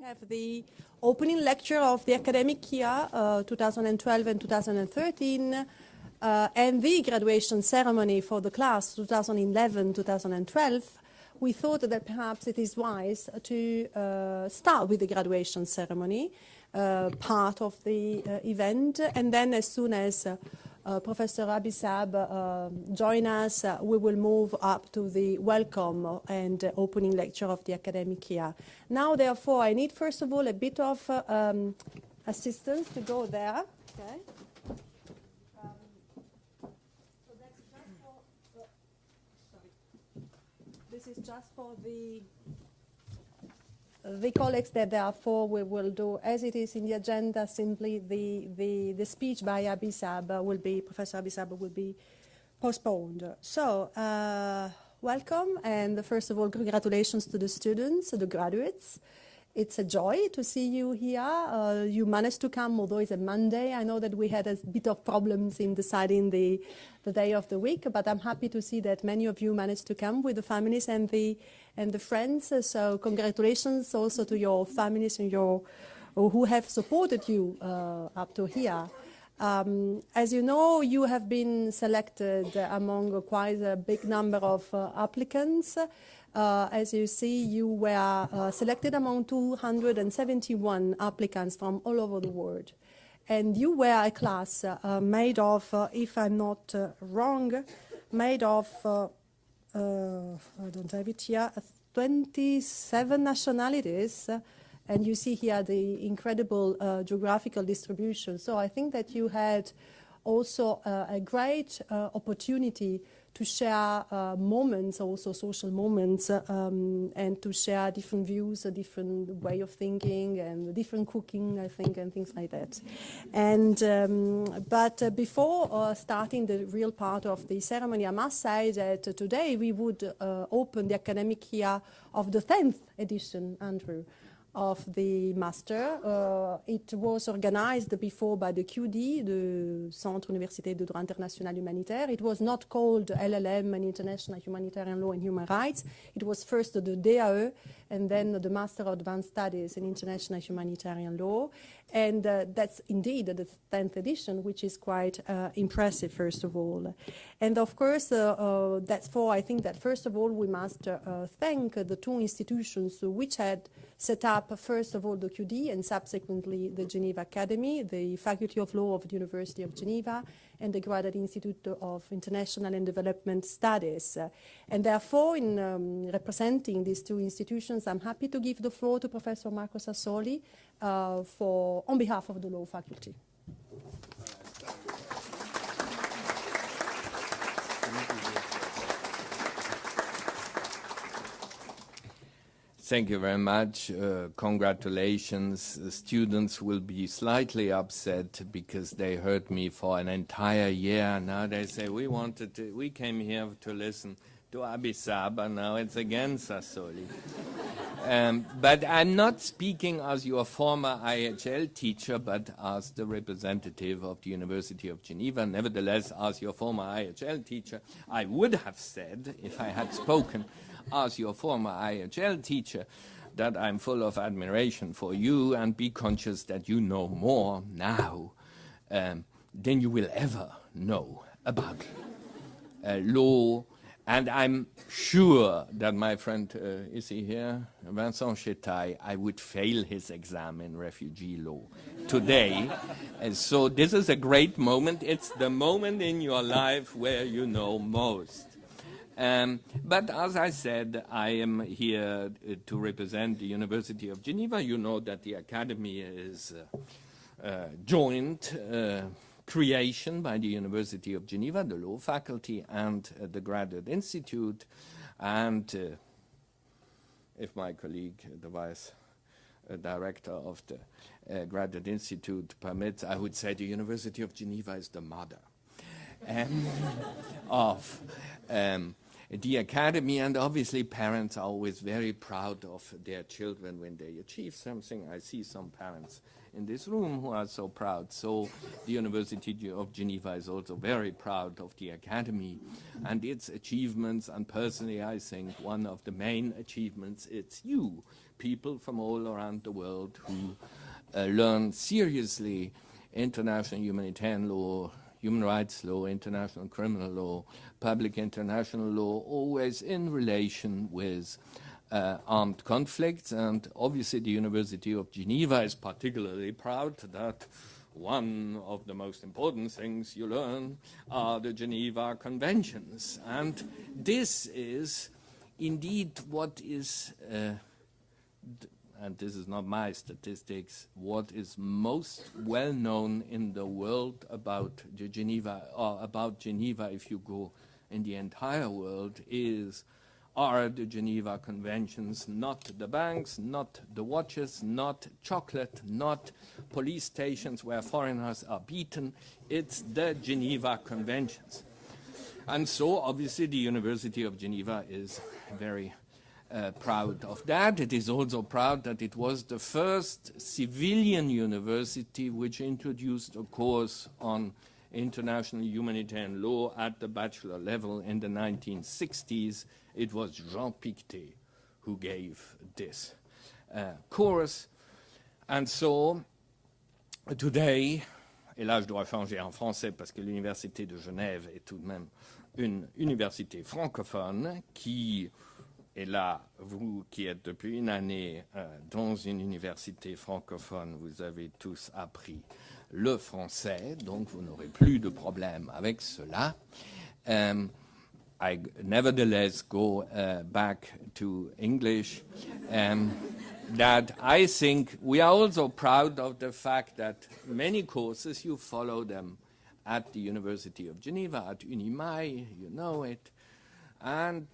Have the opening lecture of the academic year 2012 and 2013 and the graduation ceremony for the class 2011-2012. We thought that perhaps it is wise to start with the graduation ceremony, part of the event, and then as soon as Professor Abisab join us, we will move up to the welcome and opening lecture of the academic year. Now, therefore, I need first of all a bit of assistance to go there. Okay. So that's just for, sorry. This is just for the colleagues that therefore we will do as it is in the agenda. Simply the speech by Abisab will be, Professor Abisab will be postponed. So welcome, and first of all congratulations to the students, the graduates. It's a joy to see you here. You managed to come, although it's a Monday. I know that we had a bit of problems in deciding the day of the week, but I'm happy to see that many of you managed to come with the families and the friends. So congratulations also to your families and who have supported you up to here. As you know, you have been selected among quite a big number of applicants. As you see, you were selected among 271 applicants from all over the world. And you were a class made of, if I'm not wrong, made of, I don't have it here, 27 nationalities. And you see here the incredible geographical distribution. So I think that you had also a great opportunity to share moments, also social moments, and to share different views, a different way of thinking, and different cooking, I think, and things like that. And but before starting the real part of the ceremony, I must say that today we would open the academic year of the 10th edition, Andrew, of the master. It was organized before by the QD, the Centre Universitaire de Droit International Humanitaire. It was not called LLM and International Humanitarian Law and Human Rights. It was first the DAE and then the Master of Advanced Studies in International Humanitarian Law. And that's indeed the 10th edition, which is quite impressive, first of all. And of course, that's for, I think that first of all, we must thank the two institutions which had set up, first of all, the QD and subsequently the Geneva Academy, the Faculty of Law of the University of Geneva, and the Graduate Institute of International and Development Studies. And therefore, in representing these two institutions, I'm happy to give the floor to Professor Marco Sassoli on behalf of the Law Faculty. Thank you very much. Congratulations. The students will be slightly upset because they heard me for an entire year. Now they say, we came here to listen to Abisab, and now it's again Sassoli. But I'm not speaking as your former IHL teacher, but as the representative of the University of Geneva. Nevertheless, as your former IHL teacher, I would have said, if I had spoken as your former IHL teacher, that I'm full of admiration for you, and be conscious that you know more now than you will ever know about law. And I'm sure that my friend, is he here? Vincent Chetaille, I would fail his exam in refugee law today. And so this is a great moment. It's the moment in your life where you know most. But as I said, I am here to represent the University of Geneva. You know that the Academy is joint creation by the University of Geneva, the Law Faculty, and the Graduate Institute. And if my colleague, the Vice Director of the Graduate Institute permits, I would say the University of Geneva is the mother of the academy, and obviously parents are always very proud of their children when they achieve something. I see some parents in this room who are so proud. So the University of Geneva is also very proud of the academy and its achievements, and personally I think one of the main achievements, it's you, people from all around the world who learn seriously international humanitarian law, human rights law, international criminal law, public international law, always in relation with armed conflicts. And obviously the University of Geneva is particularly proud that one of the most important things you learn are the Geneva Conventions. And this is indeed what is, and this is not my statistics, what is most well known in the world about the Geneva, or about Geneva if you go in the entire world, are the Geneva Conventions, not the banks, not the watches, not chocolate, not police stations where foreigners are beaten. It's the Geneva Conventions. And so obviously the University of Geneva is very proud of that. It is also proud that it was the first civilian university which introduced a course on international humanitarian law at the bachelor level in the 1960s. It was Jean Pictet who gave this course. And so today, et là je dois changer en français parce que l'université de Genève est tout de même une université francophone qui, et là, vous qui êtes depuis une année dans une université francophone, vous avez tous appris le français, donc vous n'aurez plus de problème avec cela. I nevertheless go back to English. That I think we are also proud of the fact that many courses, you follow them at the University of Geneva, at UNIMAI, you know it. And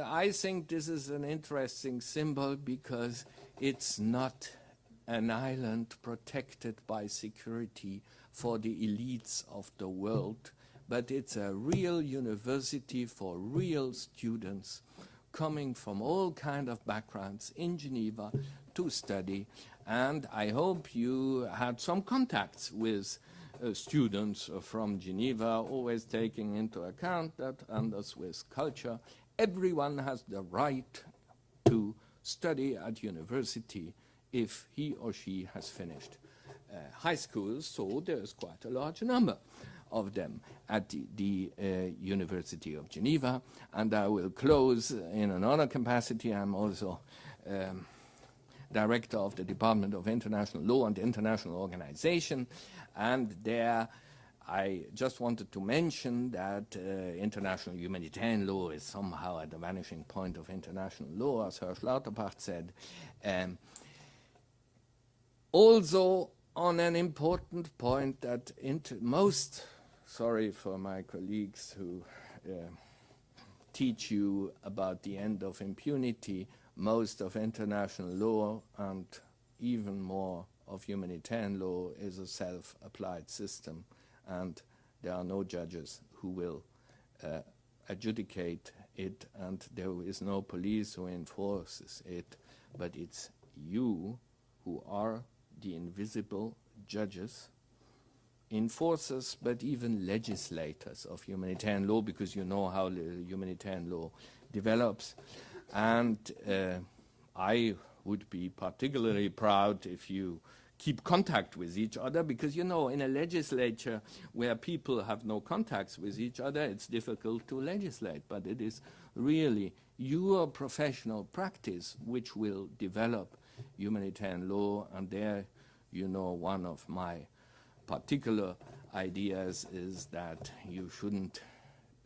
I think this is an interesting symbol because it's not an island protected by security for the elites of the world, but it's a real university for real students coming from all kinds of backgrounds in Geneva to study. And I hope you had some contacts with students from Geneva, always taking into account that under Swiss culture, everyone has the right to study at university if he or she has finished high school. So there's quite a large number of them at the University of Geneva. And I will close in another capacity. I'm also director of the Department of International Law and International Organization. And there I just wanted to mention that international humanitarian law is somehow at the vanishing point of international law, as Herr Schlauterpacht said. Also on an important point that sorry for my colleagues who teach you about the end of impunity, most of international law and even more of humanitarian law is a self-applied system, and there are no judges who will adjudicate it, and there is no police who enforces it, but it's you who are the invisible judges, enforcers, but even legislators of humanitarian law, because you know how humanitarian law develops. And I would be particularly proud if you keep contact with each other, because, you know, in a legislature where people have no contacts with each other, it's difficult to legislate. But it is really your professional practice which will develop humanitarian law. And there, you know, one of my particular ideas is that you shouldn't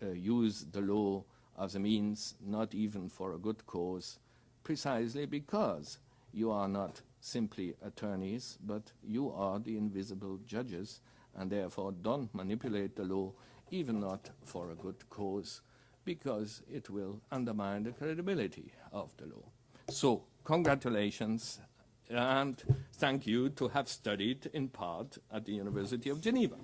use the law as a means, not even for a good cause, precisely because you are not simply attorneys, but you are the invisible judges, and therefore don't manipulate the law, even not for a good cause, because it will undermine the credibility of the law. So, congratulations, and thank you to have studied in part at the University of Geneva.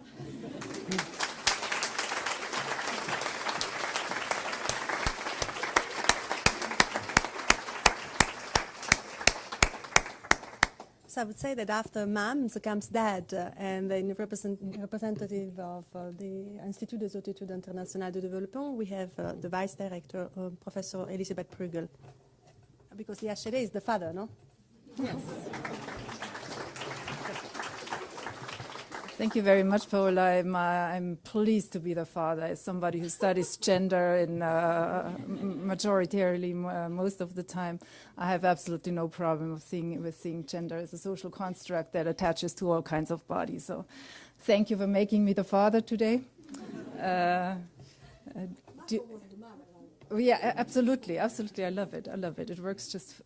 So I would say that after MAMS comes DAD, and the representative of the Institut des Hautes Études Internationales de Développement, we have the Vice Director, Professor Elisabeth Prügel. Because the HLA is the father, no? Yes. Thank you very much, Paola. I'm pleased to be the father. As somebody who studies gender in majoritarily most of the time, I have absolutely no problem with seeing gender as a social construct that attaches to all kinds of bodies. So, thank you for making me the father today. Yeah, absolutely. I love it. It works just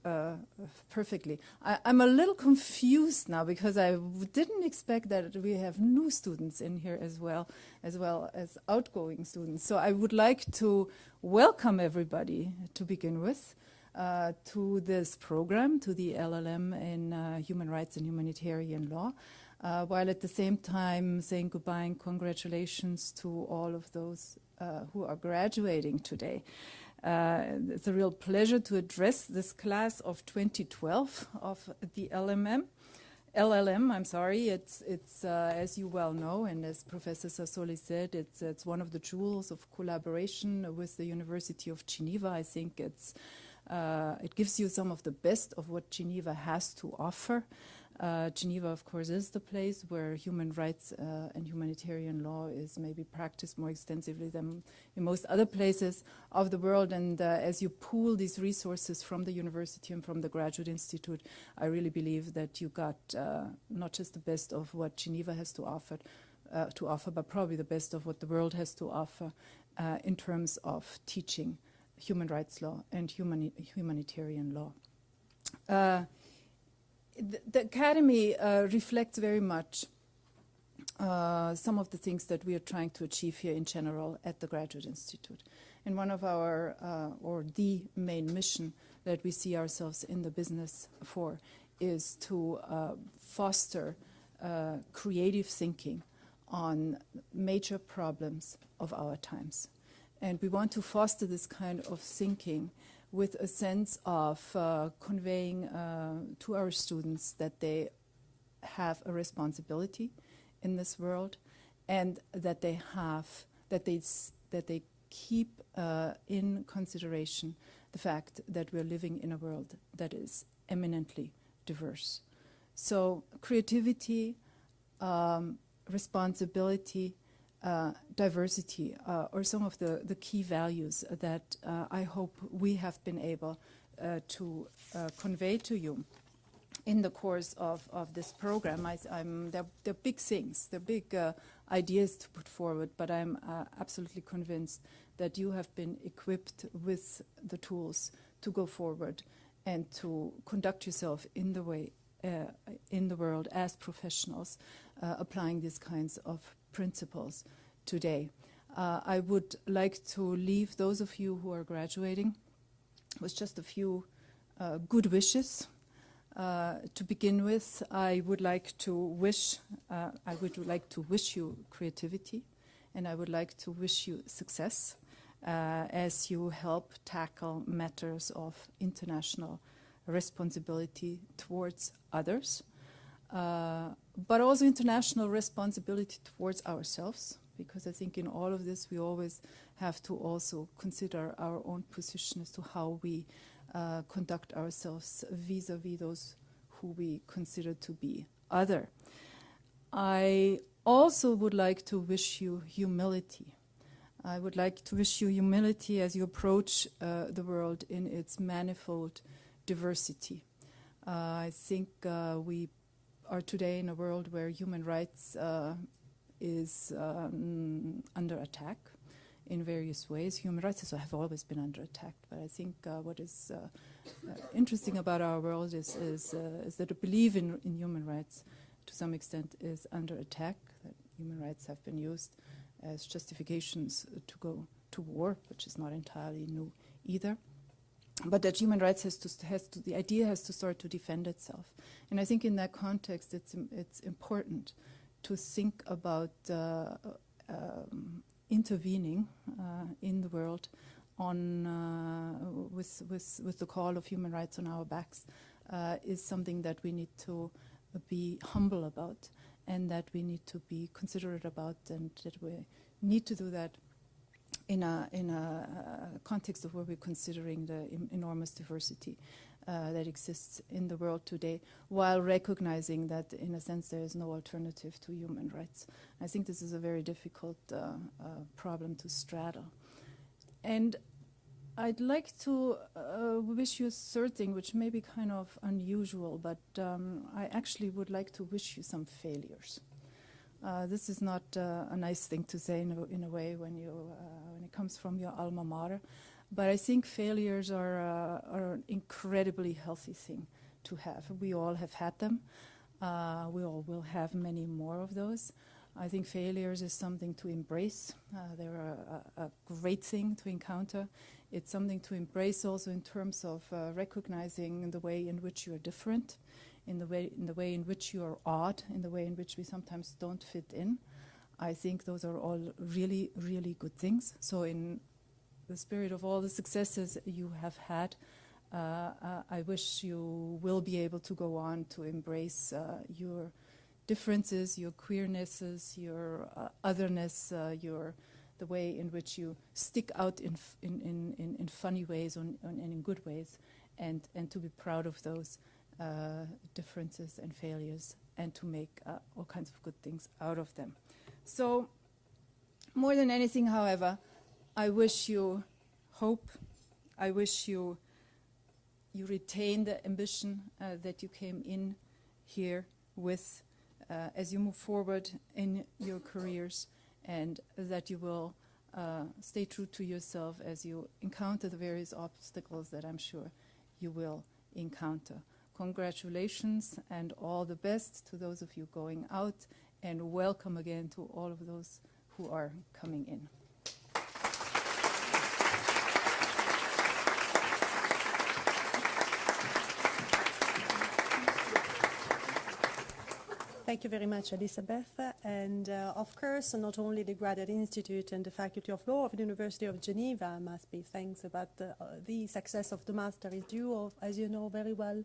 perfectly. I'm a little confused now because I didn't expect that we have new students in here as well as outgoing students. So I would like to welcome everybody to begin with to this program, to the LLM in Human Rights and Humanitarian Law, while at the same time saying goodbye and congratulations to all of those who are graduating today. It's a real pleasure to address this class of 2012 of the LLM. It's as you well know, and as Professor Sassoli said, it's one of the jewels of collaboration with the University of Geneva. I think it gives you some of the best of what Geneva has to offer. Geneva, of course, is the place where human rights and humanitarian law is maybe practiced more extensively than in most other places of the world. And as you pool these resources from the university and from the Graduate Institute, I really believe that you got not just the best of what Geneva has to offer, but probably the best of what the world has to offer in terms of teaching human rights law and humanitarian law. The Academy reflects very much some of the things that we are trying to achieve here in general at the Graduate Institute. And one of our, or the main mission that we see ourselves in the business for is to foster creative thinking on major problems of our times. And we want to foster this kind of thinking with a sense of conveying to our students that they have a responsibility in this world, and that they keep in consideration the fact that we're living in a world that is eminently diverse. So creativity, responsibility, diversity are some of the key values that I hope we have been able to convey to you in the course of this program. They're big things, they're big ideas to put forward, but I'm absolutely convinced that you have been equipped with the tools to go forward and to conduct yourself in the way in the world as professionals, applying these kinds of principles today. I would like to leave those of you who are graduating with just a few good wishes. To begin with, I would like to wish you creativity, and I would like to wish you success as you help tackle matters of international responsibility towards others, but also international responsibility towards ourselves, because I think in all of this we always have to also consider our own position as to how we conduct ourselves vis-a-vis those who we consider to be other. I also would like to wish you humility. I would like to wish you humility as you approach the world in its manifold diversity. I think we are today in a world where human rights is under attack in various ways. Human rights have always been under attack, but I think what is interesting about our world is that the belief in human rights to some extent is under attack, that human rights have been used as justifications to go to war, which is not entirely new either. But that human rights the idea has to start to defend itself. And I think in that context it's important to think about intervening in the world on with the call of human rights on our backs is something that we need to be humble about, and that we need to be considerate about, and that we need to do that in a context of where we're considering the enormous diversity that exists in the world today, while recognizing that, in a sense, there is no alternative to human rights. I think this is a very difficult problem to straddle. And I'd like to wish you a third thing, which may be kind of unusual, but I actually would like to wish you some failures. This is not a nice thing to say in a way when it comes from your alma mater, but I think failures are an incredibly healthy thing to have. We all have had them. We all will have many more of those. I think failures is something to embrace. They're a great thing to encounter. It's something to embrace also in terms of recognizing the way in which you are different, in the way in which you are odd, in the way in which we sometimes don't fit in. I think those are all really, really good things. So in the spirit of all the successes you have had, I wish you will be able to go on to embrace your differences, your queernesses, your otherness, the way in which you stick out in funny ways and in good ways, and to be proud of those differences and failures, and to make all kinds of good things out of them. So, more than anything, however, I wish you hope. I wish you retain the ambition that you came in here with as you move forward in your careers, and that you will stay true to yourself as you encounter the various obstacles that I'm sure you will encounter. Congratulations and all the best to those of you going out, and welcome again to all of those who are coming in. Thank you very much, Elisabeth. And of course, not only the Graduate Institute and the Faculty of Law of the University of Geneva must be thanks, but the success of the master is due, as you know very well,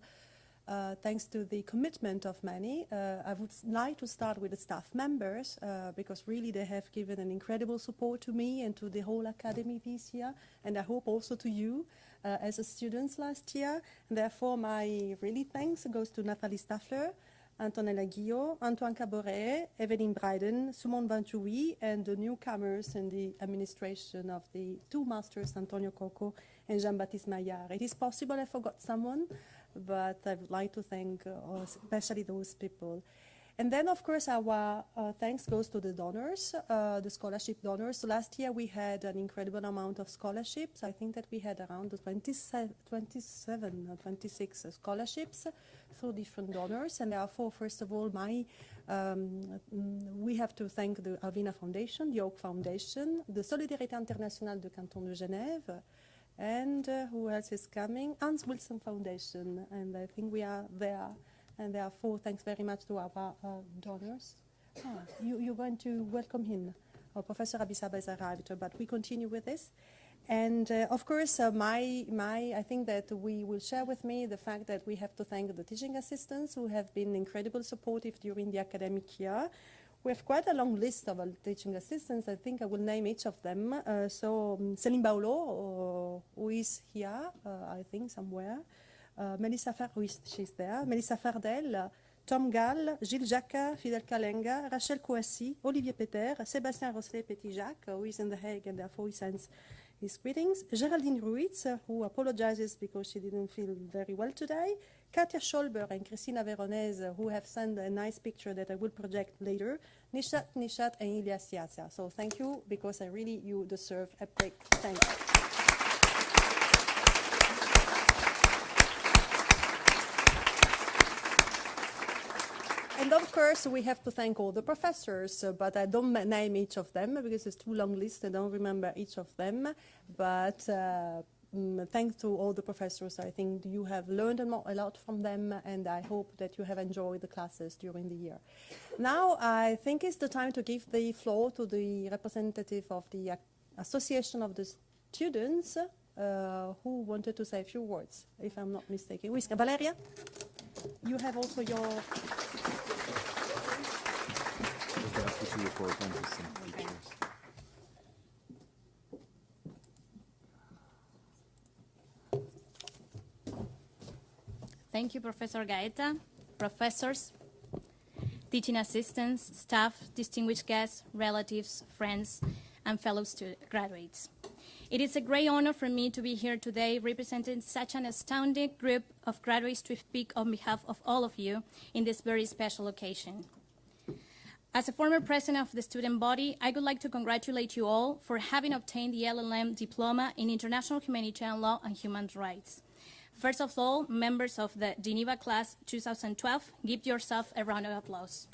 thanks to the commitment of many. I would like to start with the staff members, because really they have given an incredible support to me and to the whole academy this year, and I hope also to you as a students last year. And therefore, my really thanks goes to Nathalie Staffler, Antonella Guillot, Antoine Caboret, Evelyn Bryden, Sumon Vanchoui, and the newcomers in the administration of the two masters, Antonio Coco and Jean-Baptiste Maillard. It is possible I forgot someone, but I would like to thank especially those people. And then, of course, our thanks goes to the donors, the scholarship donors. So last year we had an incredible amount of scholarships. I think that we had around 27 or 26 scholarships through different donors. And therefore, first of all, we have to thank the Alvina Foundation, the Oak Foundation, the Solidarité Internationale de Canton de Genève, and who else is coming? Hans Wilson Foundation. And I think we are there. And therefore, thanks very much to our donors. You're going to welcome him. Professor Abisaba has arrived, but we continue with this. And of course, I think that we will share with me the fact that we have to thank the teaching assistants who have been incredibly supportive during the academic year. We have quite a long list of teaching assistants. I think I will name each of them. So Céline Baolo, who is here, I think somewhere. Melissa she's there. Melissa Fardel, Tom Gall, Gilles Jacquat, Fidel Kalenga, Rachel Kouassi, Olivier Peter, Sébastien Roslet-Petit-Jacques, who is in The Hague and therefore he sends his greetings, Geraldine Ruiz, who apologizes because she didn't feel very well today, Katia Scholber and Christina Veronese, who have sent a nice picture that I will project later, Nishat and Ilias Yatsia. So thank you, because you deserve a big thank you. And of course, we have to thank all the professors, but I don't name each of them because it's too long list. I don't remember each of them. But thanks to all the professors, I think you have learned a lot from them, and I hope that you have enjoyed the classes during the year. Now, I think it's the time to give the floor to the representative of the Association of the Students who wanted to say a few words, if I'm not mistaken. Valeria? You have also your... Thank you, Professor Gaeta, professors, teaching assistants, staff, distinguished guests, relatives, friends, and fellow graduates. It is a great honor for me to be here today representing such an astounding group of graduates to speak on behalf of all of you in this very special occasion. As a former president of the student body, I would like to congratulate you all for having obtained the LLM diploma in International Humanitarian Law and Human Rights. First of all, members of the Geneva class 2012, give yourself a round of applause.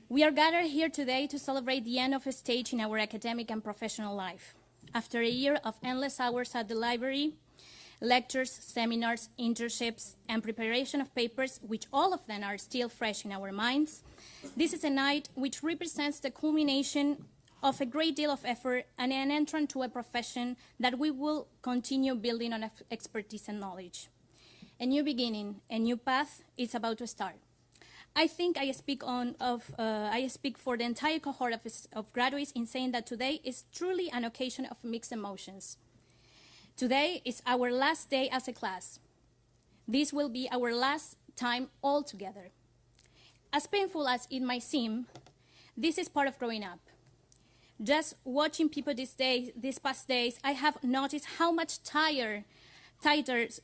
We are gathered here today to celebrate the end of a stage in our academic and professional life. After a year of endless hours at the library, lectures, seminars, internships, and preparation of papers, which all of them are still fresh in our minds, this is a night which represents the culmination of a great deal of effort and an entrance to a profession that we will continue building on expertise and knowledge. A new beginning, a new path is about to start. I think I speak for the entire cohort of graduates in saying that today is truly an occasion of mixed emotions. Today is our last day as a class. This will be our last time all together. As painful as it might seem, this is part of growing up. Just watching people these past days, I have noticed how much tighter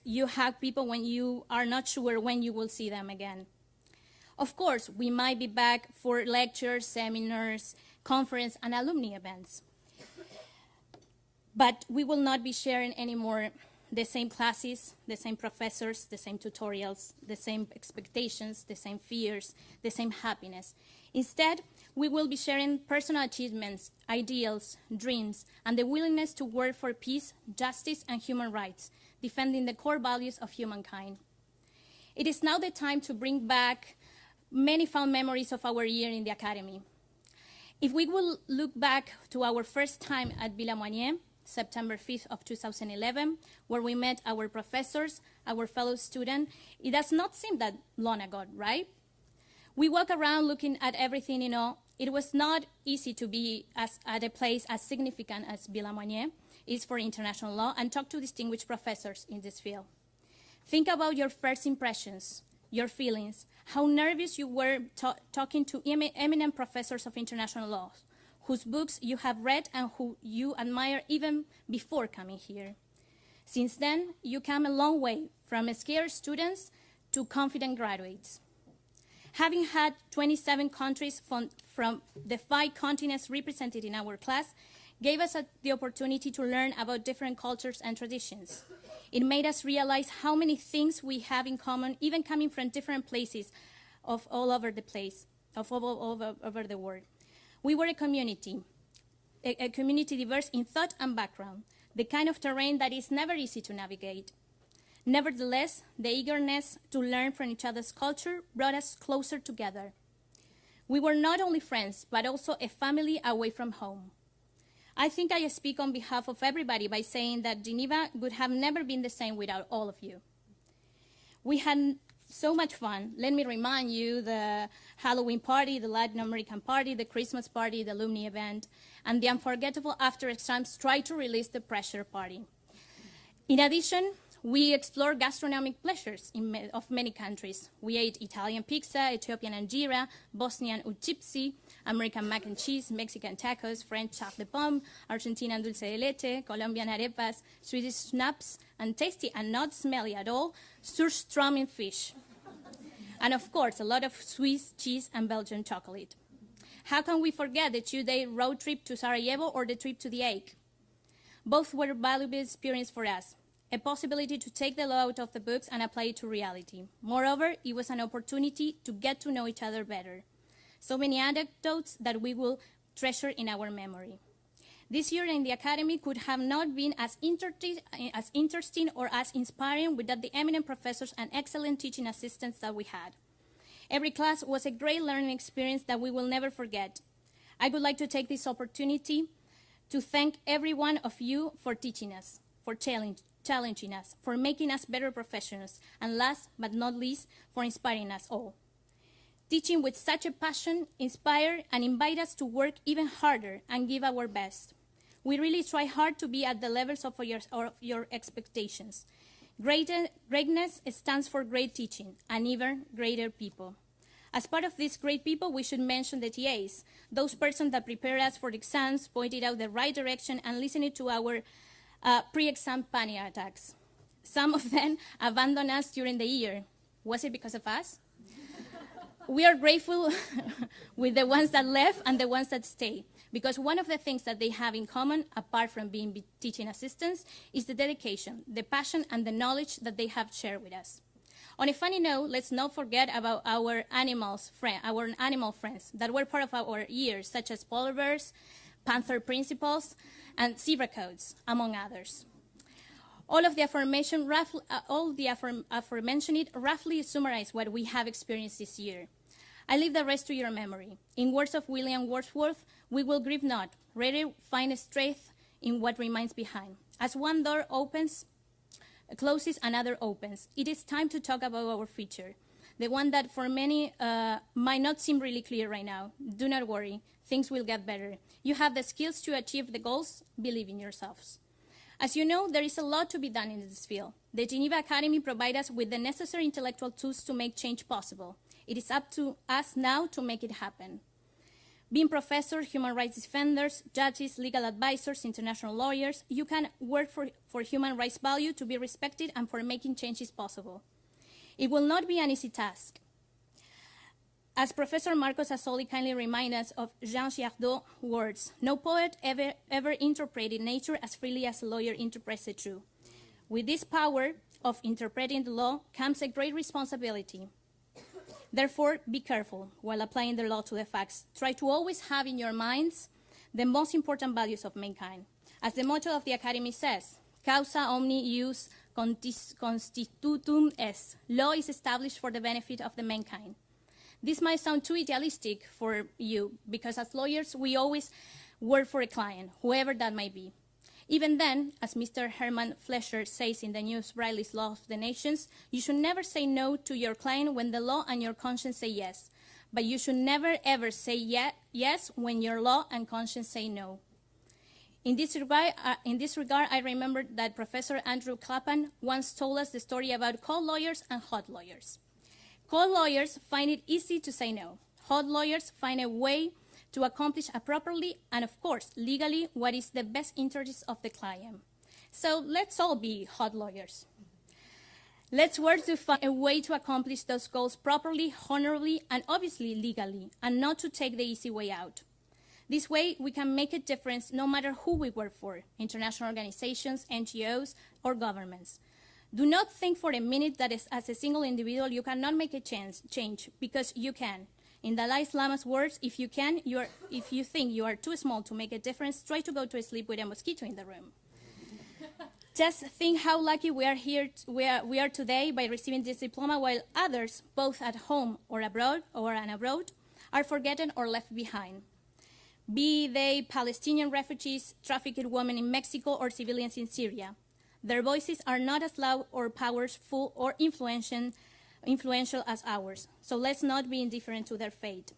you hug people when you are not sure when you will see them again. Of course, we might be back for lectures, seminars, conference, and alumni events. But we will not be sharing anymore the same classes, the same professors, the same tutorials, the same expectations, the same fears, the same happiness. Instead, we will be sharing personal achievements, ideals, dreams, and the willingness to work for peace, justice, and human rights, defending the core values of humankind. It is now the time to bring back many fond memories of our year in the academy. If we will look back to our first time at Villamonier, September 5th of 2011, where we met our professors, our fellow students, it does not seem that long ago, right? We walk around looking at everything, It was not easy to be at a place as significant as Villamonier is for international law and talk to distinguished professors in this field. Think about your first impressions, your feelings, how nervous you were talking to eminent professors of international law, whose books you have read and who you admire even before coming here. Since then, you come a long way from scared students to confident graduates. Having had 27 countries from the 5 continents represented in our class gave us the opportunity to learn about different cultures and traditions. It made us realize how many things we have in common, even coming from different places of all over the place, all over the world. We were a community diverse in thought and background, the kind of terrain that is never easy to navigate. Nevertheless, the eagerness to learn from each other's culture brought us closer together. We were not only friends, but also a family away from home. I think I speak on behalf of everybody by saying that Geneva would have never been the same without all of you. We had so much fun. Let me remind you, the Halloween party, the Latin American party, the Christmas party, the alumni event, and the unforgettable after exams try to release the pressure party. In addition, we explored gastronomic pleasures of many countries. We ate Italian pizza, Ethiopian injera, Bosnian uchipsi, American mac and cheese, Mexican tacos, French chocolate pommes, Argentinian dulce de leche, Colombian arepas, Swedish schnapps, and tasty and not smelly at all, surströmming fish. And of course, a lot of Swiss cheese and Belgian chocolate. How can we forget the 2-day road trip to Sarajevo or the trip to The Hague? Both were valuable experiences for us, a possibility to take the law out of the books and apply it to reality. Moreover, it was an opportunity to get to know each other better. So many anecdotes that we will treasure in our memory. This year in the academy could have not been as interesting or as inspiring without the eminent professors and excellent teaching assistants that we had. Every class was a great learning experience that we will never forget. I would like to take this opportunity to thank every one of you for teaching us, for challenging us, for making us better professionals, and last but not least, for inspiring us all. Teaching with such a passion inspire and invite us to work even harder and give our best. We really try hard to be at the levels of your expectations. Greatness stands for great teaching and even greater people. As part of these great people, we should mention the TAs, those persons that prepare us for the exams, pointed out the right direction, and listened to our pre-exam panic attacks. Some of them abandoned us during the year. Was it because of us? We are grateful with the ones that left and the ones that stay, because one of the things that they have in common, apart from being teaching assistants, is the dedication, the passion, and the knowledge that they have shared with us. On a funny note, let's not forget about our animal friends that were part of our years, such as polar bears, panther principals, and zebra coats, among others. All the aforementioned roughly summarize what we have experienced this year. I leave the rest to your memory. In words of William Wordsworth, we will grieve not, rather find strength in what remains behind. As one door closes, another opens. It is time to talk about our future, the one that for many might not seem really clear right now. Do not worry, things will get better. You have the skills to achieve the goals. Believe in yourselves. As you know, there is a lot to be done in this field. The Geneva Academy provides us with the necessary intellectual tools to make change possible. It is up to us now to make it happen. Being professors, human rights defenders, judges, legal advisors, international lawyers, you can work for human rights value to be respected and for making changes possible. It will not be an easy task. As Professor Marcos Asoli kindly reminds us of Jean Girardot's words, no poet ever interpreted nature as freely as a lawyer interprets the truth. With this power of interpreting the law comes a great responsibility. Therefore, be careful while applying the law to the facts. Try to always have in your minds the most important values of mankind. As the motto of the Academy says, causa omni ius constitutum est. Law is established for the benefit of the mankind. This might sound too idealistic for you, because as lawyers, we always work for a client, whoever that might be. Even then, as Mr. Herman Flesher says in the new Briley's Law of the Nations, you should never say no to your client when the law and your conscience say yes. But you should never, ever say yes when your law and conscience say no. In this regard, I remember that Professor Andrew Clapham once told us the story about cold lawyers and hot lawyers. Cold lawyers find it easy to say no. Hot lawyers find a way to accomplish properly and, of course, legally what is the best interest of the client. So let's all be hot lawyers. Let's work to find a way to accomplish those goals properly, honorably, and obviously legally, and not to take the easy way out. This way, we can make a difference no matter who we work for, international organizations, NGOs, or governments. Do not think for a minute that as a single individual you cannot make a change, because you can. In Dalai Lama's words, if you think you are too small to make a difference, try to go to sleep with a mosquito in the room. Just think how lucky we are today by receiving this diploma, while others, both at home or abroad, are forgotten or left behind. Be they Palestinian refugees, trafficked women in Mexico, or civilians in Syria. Their voices are not as loud or powerful or influential as ours, so let's not be indifferent to their fate.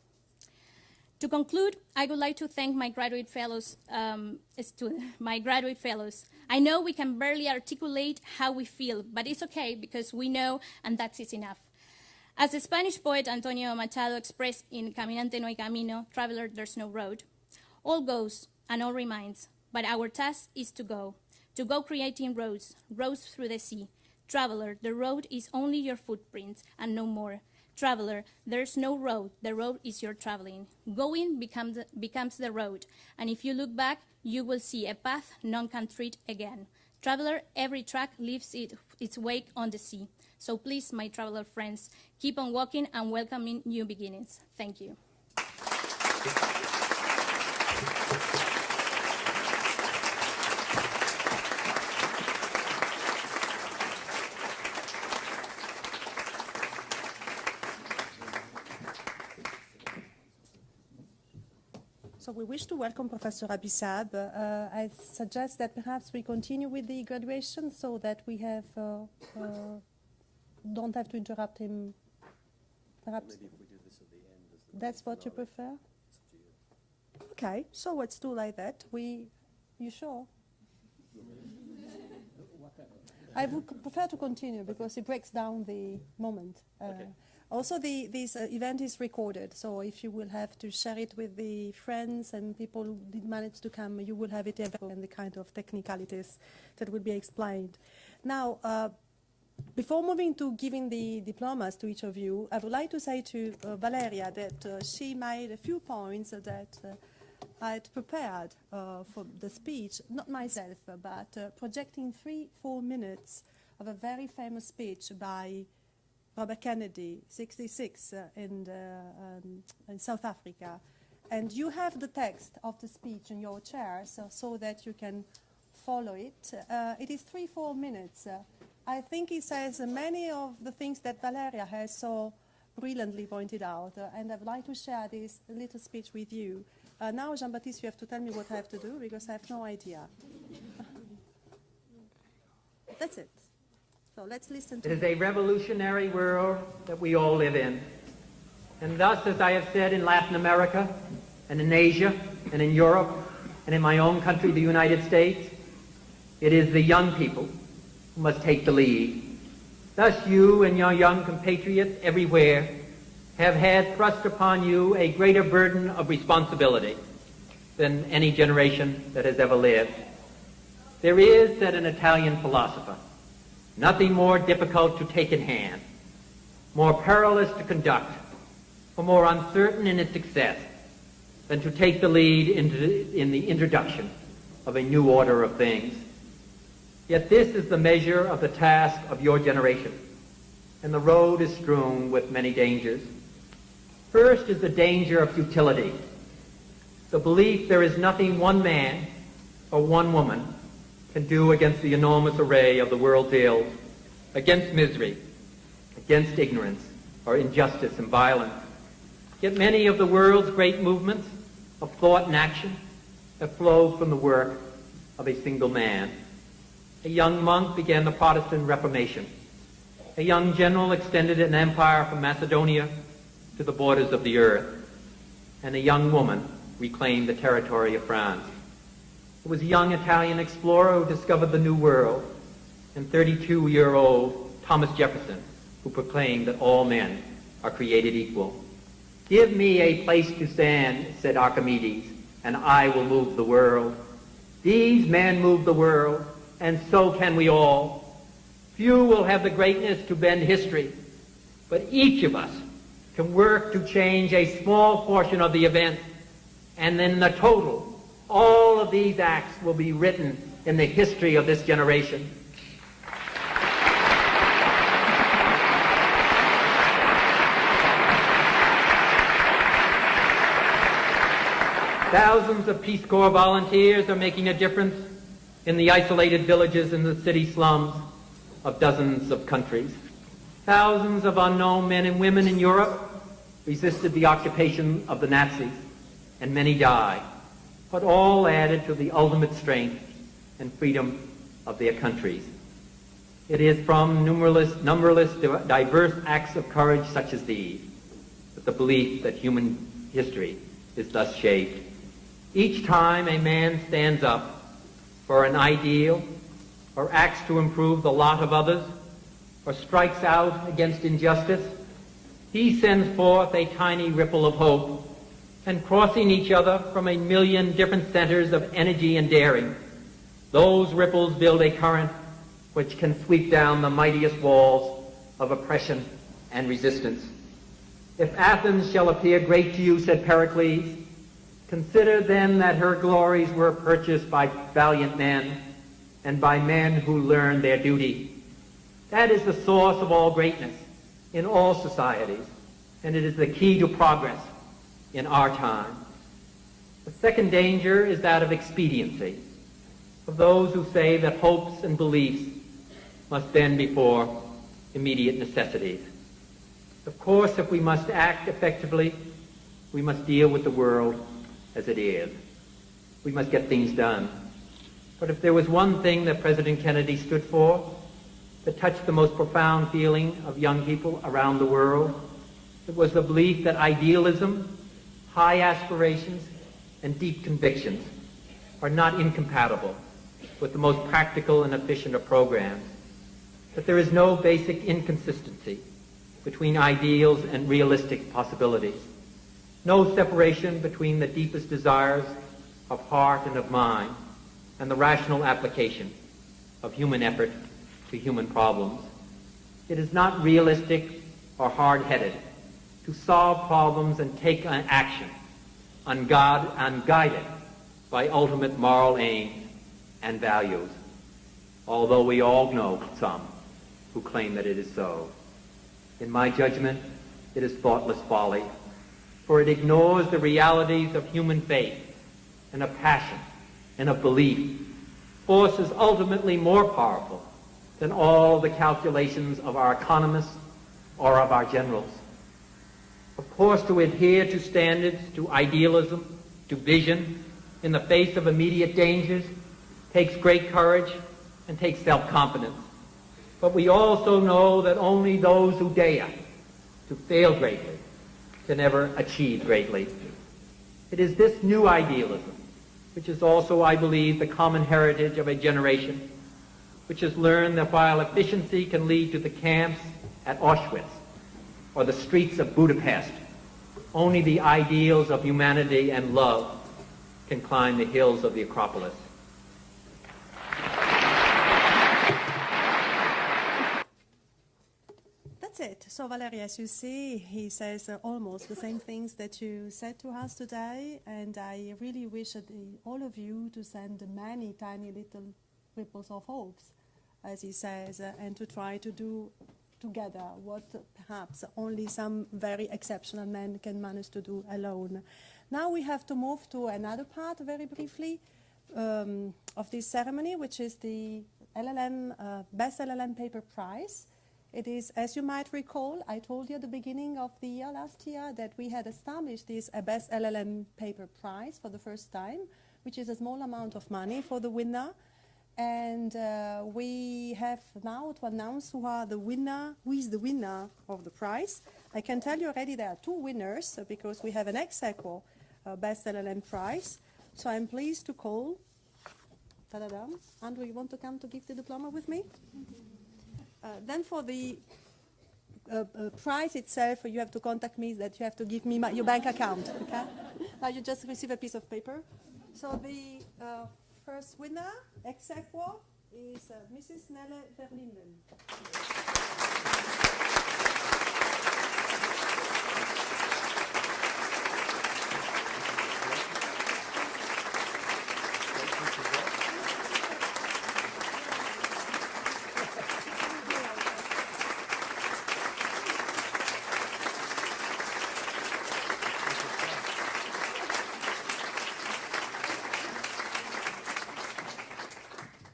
To conclude, I would like to thank my graduate fellows. I know we can barely articulate how we feel, but it's okay because we know, and that is enough. As the Spanish poet Antonio Machado expressed in Caminante no hay camino, traveler, there's no road, all goes and all remains, but our task is to go creating roads through the sea. Traveler, the road is only your footprints and no more. Traveler, there's no road, the road is your traveling. Going becomes the road, and if you look back, you will see a path none can tread again. Traveler, every track leaves its wake on the sea. So please, my traveler friends, keep on walking and welcoming new beginnings. Thank you. So we wish to welcome Professor Abissab. I suggest that perhaps we continue with the graduation so that we have don't have to interrupt him. Perhaps Maybe if we do this at the end. that's what you prefer? Okay, so let's do like that. You sure? I would prefer to continue because it breaks down the moment. Okay. Also, this event is recorded, so if you will have to share it with the friends and people who did manage to come, you will have it available and the kind of technicalities that will be explained. Now, before moving to giving the diplomas to each of you, I would like to say to Valeria that she made a few points that I had prepared for the speech, not myself, but projecting 3-4 minutes of a very famous speech by Robert Kennedy, 1966, in South Africa. And you have the text of the speech in your chairs so that you can follow it. It is 3-4 minutes. I think it says many of the things that Valeria has so brilliantly pointed out, and I'd like to share this little speech with you. Now, Jean-Baptiste, you have to tell me what I have to do because I have no idea. That's it. So let's listen to it. It is a revolutionary world that we all live in. And thus, as I have said in Latin America, and in Asia, and in Europe, and in my own country, the United States, it is the young people who must take the lead. Thus, you and your young compatriots everywhere have had thrust upon you a greater burden of responsibility than any generation that has ever lived. There is, said an Italian philosopher, nothing more difficult to take in hand, more perilous to conduct, or more uncertain in its success than to take the lead in the introduction of a new order of things. Yet this is the measure of the task of your generation, and the road is strewn with many dangers. First is the danger of futility, the belief there is nothing one man or one woman can do against the enormous array of the world's ills, against misery, against ignorance, or injustice and violence. Yet many of the world's great movements of thought and action have flowed from the work of a single man. A young monk began the Protestant Reformation. A young general extended an empire from Macedonia to the borders of the earth. And a young woman reclaimed the territory of France. It was a young Italian explorer who discovered the New World, and 32-year-old Thomas Jefferson, who proclaimed that all men are created equal. Give me a place to stand, said Archimedes, and I will move the world. These men move the world, and so can we all. Few will have the greatness to bend history, but each of us can work to change a small portion of the event, and then the total, all of these acts will be written in the history of this generation. Thousands of Peace Corps volunteers are making a difference in the isolated villages and the city slums of dozens of countries. Thousands of unknown men and women in Europe resisted the occupation of the Nazis, and many died, but all added to the ultimate strength and freedom of their countries. It is from numberless diverse acts of courage such as these that the belief that human history is thus shaped. Each time a man stands up for an ideal, or acts to improve the lot of others, or strikes out against injustice, he sends forth a tiny ripple of hope, and crossing each other from a million different centers of energy and daring, those ripples build a current which can sweep down the mightiest walls of oppression and resistance. If Athens shall appear great to you, said Pericles, consider then that her glories were purchased by valiant men and by men who learned their duty. That is the source of all greatness in all societies, and it is the key to progress in our time. The second danger is that of expediency, of those who say that hopes and beliefs must bend before immediate necessities. Of course, if we must act effectively, we must deal with the world as it is. We must get things done. But if there was one thing that President Kennedy stood for that touched the most profound feeling of young people around the world, it was the belief that idealism, high aspirations, and deep convictions are not incompatible with the most practical and efficient of programs, that there is no basic inconsistency between ideals and realistic possibilities, no separation between the deepest desires of heart and of mind and the rational application of human effort to human problems. It is not realistic or hard-headed to solve problems and take an action unguided by ultimate moral aims and values, although we all know some who claim that it is so. In my judgment, it is thoughtless folly, for it ignores the realities of human faith and of passion and of belief, forces ultimately more powerful than all the calculations of our economists or of our generals. Of course, to adhere to standards, to idealism, to vision, in the face of immediate dangers, takes great courage and takes self-confidence. But we also know that only those who dare to fail greatly can ever achieve greatly. It is this new idealism, which is also, I believe, the common heritage of a generation, which has learned that while efficiency can lead to the camps at Auschwitz or the streets of Budapest, only the ideals of humanity and love can climb the hills of the Acropolis. That's it. So Valeria, as you see, he says almost the same things that you said to us today, and I really wish all of you to send many tiny little ripples of hopes, as he says, and to try to do together what perhaps only some very exceptional men can manage to do alone. Now we have to move to another part very briefly of this ceremony, which is the LLM, Best LLM Paper Prize. It is, as you might recall, I told you at the beginning of the year, last year, that we had established this Best LLM Paper Prize for the first time, which is a small amount of money for the winner. And we have now to announce who is the winner of the prize. I can tell you already there are two winners because we have an ex aequo Best LLM Prize. So I'm pleased to call. Ta-da-da. Andrew, you want to come to give the diploma with me? Then for the prize itself, you have to contact me. That you have to give me your bank account. Okay? Now you just receive a piece of paper. So the first winner, ex aequo, is Mrs. Nelle Verlinden.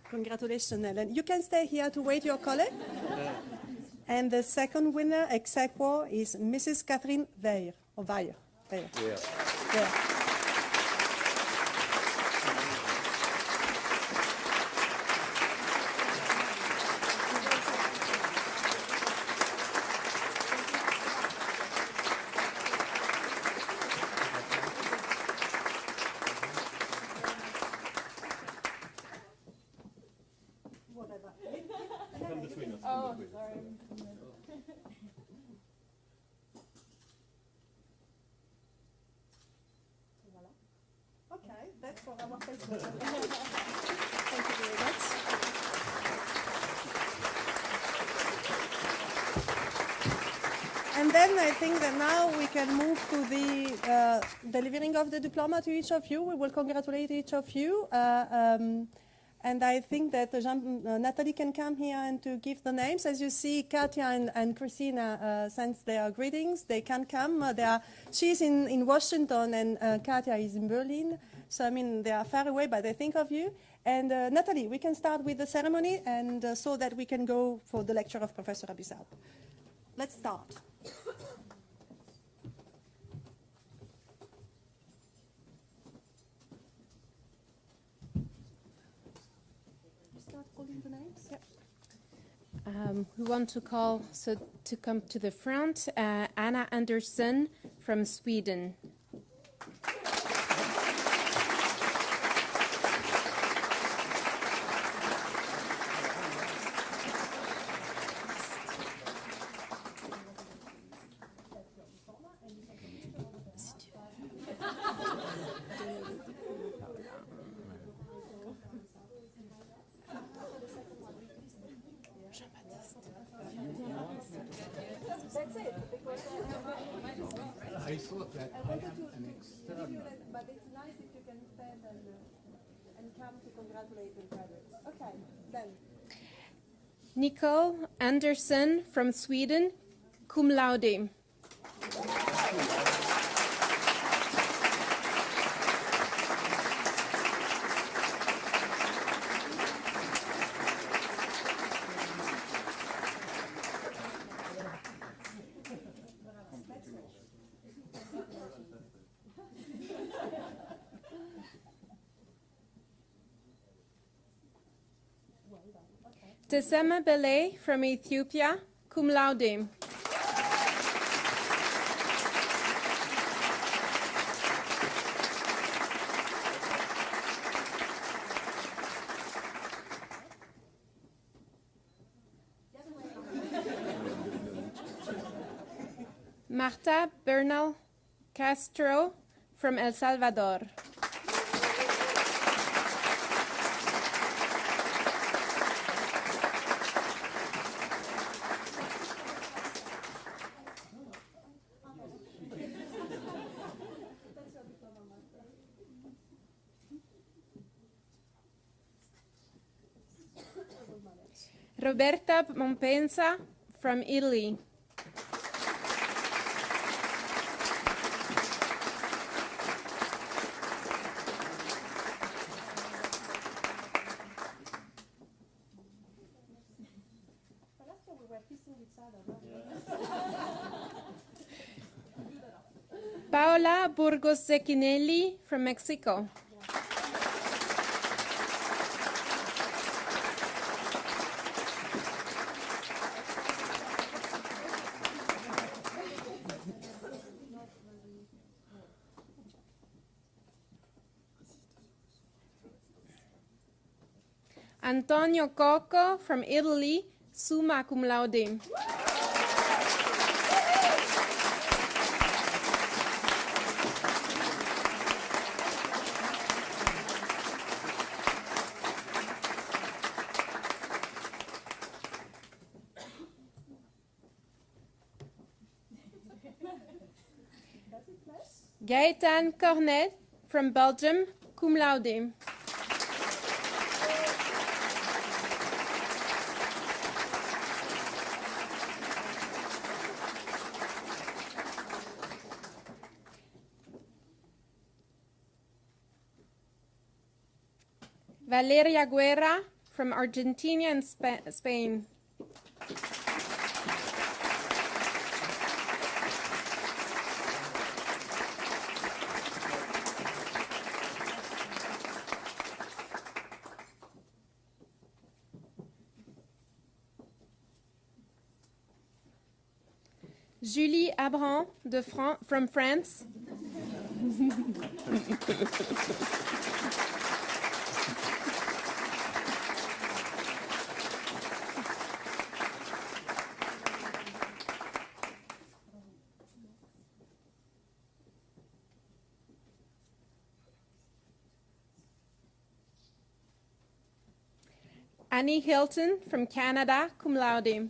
Congratulations, Ellen. You can stay here to wait your colleague. And the second winner, ex aequo, is Mrs. Catherine Weyer. Or Weyer. Weyer. Yeah. Yeah. Okay, that's for our Facebook. Thank you very much. And then I think that now we can move to the delivering of the diploma to each of you. We will congratulate each of you. And I think that Natalie can come here and to give the names. As you see, Katya and Christina sent their greetings. They can come. She's in Washington and Katya is in Berlin. So, I mean, they are far away, but they think of you. And Natalie, we can start with the ceremony and so that we can go for the lecture of Professor Abisab. Let's start. calling the names? Yep. We want to call, so to come to the front, Anna Andersson from Sweden. That's it. Because I thought that I am an external. but it's nice if you can stand and come to congratulate the graduates. Okay, then. Nicole Andersson from Sweden, cum laude. Tesema Belay from Ethiopia, cum laude. Marta Bernal Castro from El Salvador. Roberta Mompensa from Italy. Paola Burgos Zecchinelli from Mexico. Antonio Cocco from Italy, summa cum laude. Gaetan Cornet from Belgium, cum laude. Valeria Guerra from Argentina and Spain. Julie Abran from France. Annie Hilton from Canada, cum laude.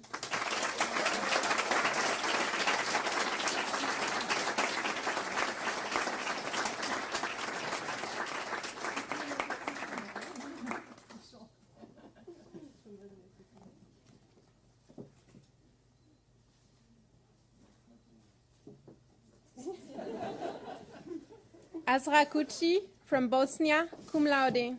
Azra Kuchi from Bosnia, cum laude.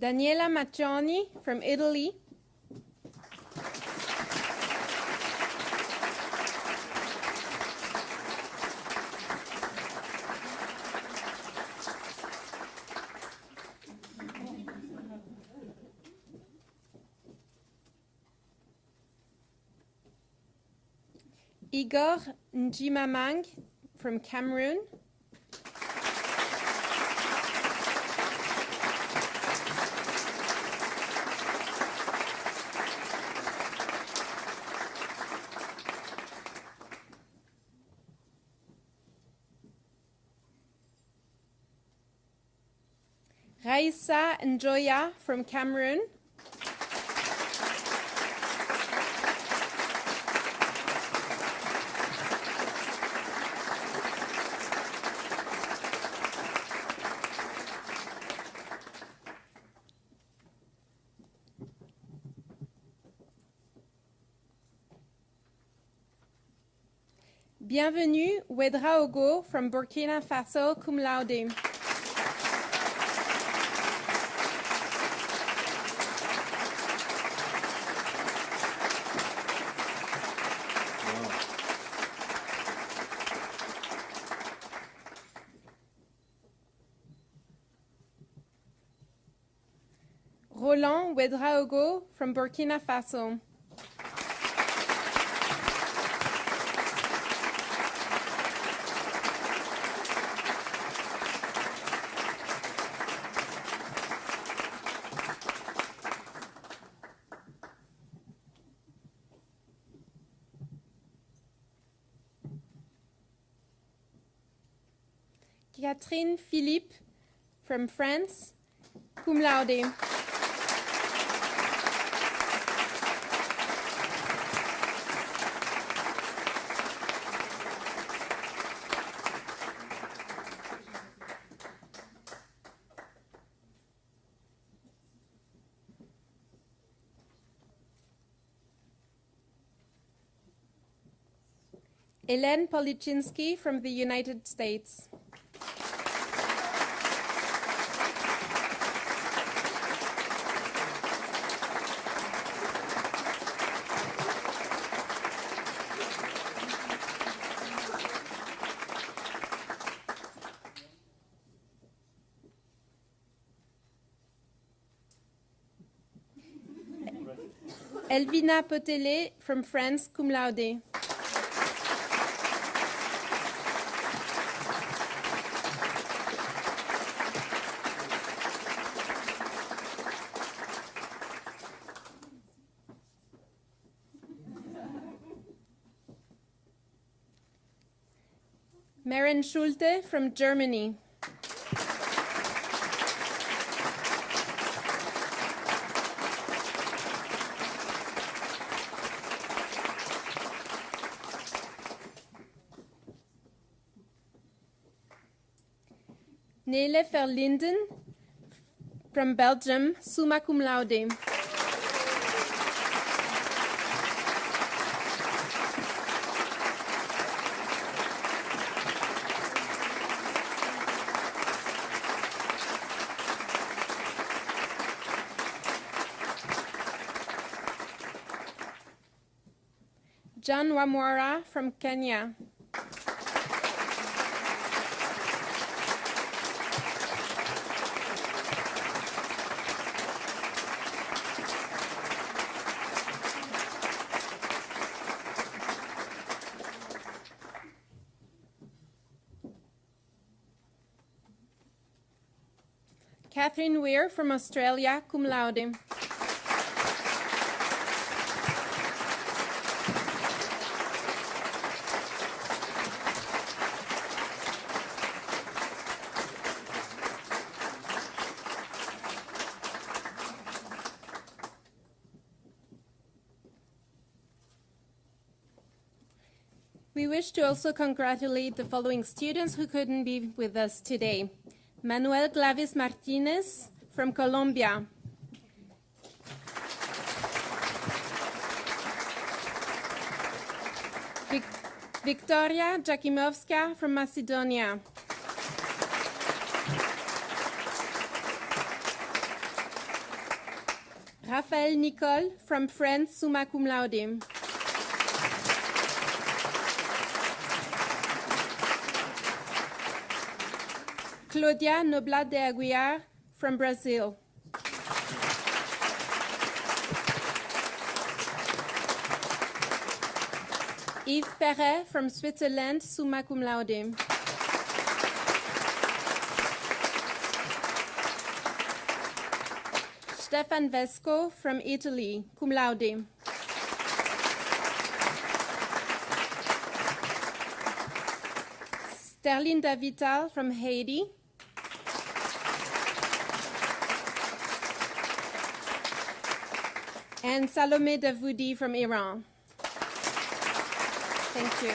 Daniela Maccioni from Italy. Igor Njimamang from Cameroon. Raissa Njoya from Cameroon. Bienvenue Wedra Ogo from Burkina Faso, cum laude. Roland Wedraogo from Burkina Faso. Catherine Philippe from France, cum laude. Hélène Policzynski from the United States. Elvina Potele from France, cum laude. Maren Schulte from Germany. Nele Verlinden from Belgium, summa cum laude. John Wamwara from Kenya. Catherine Weir from Australia, cum laude. We wish to also congratulate the following students who couldn't be with us today. Manuel Glavis Martinez from Colombia. Victoria Jakimovska from Macedonia. Raphaël Nicole from France, summa cum laude. Claudia Noblat de Aguiar from Brazil. Yves Perret from Switzerland, summa cum laude. Stefan Vesco from Italy, cum laude. Sterling Davital from Haiti. And Salome Davoudi from Iran. Thank you.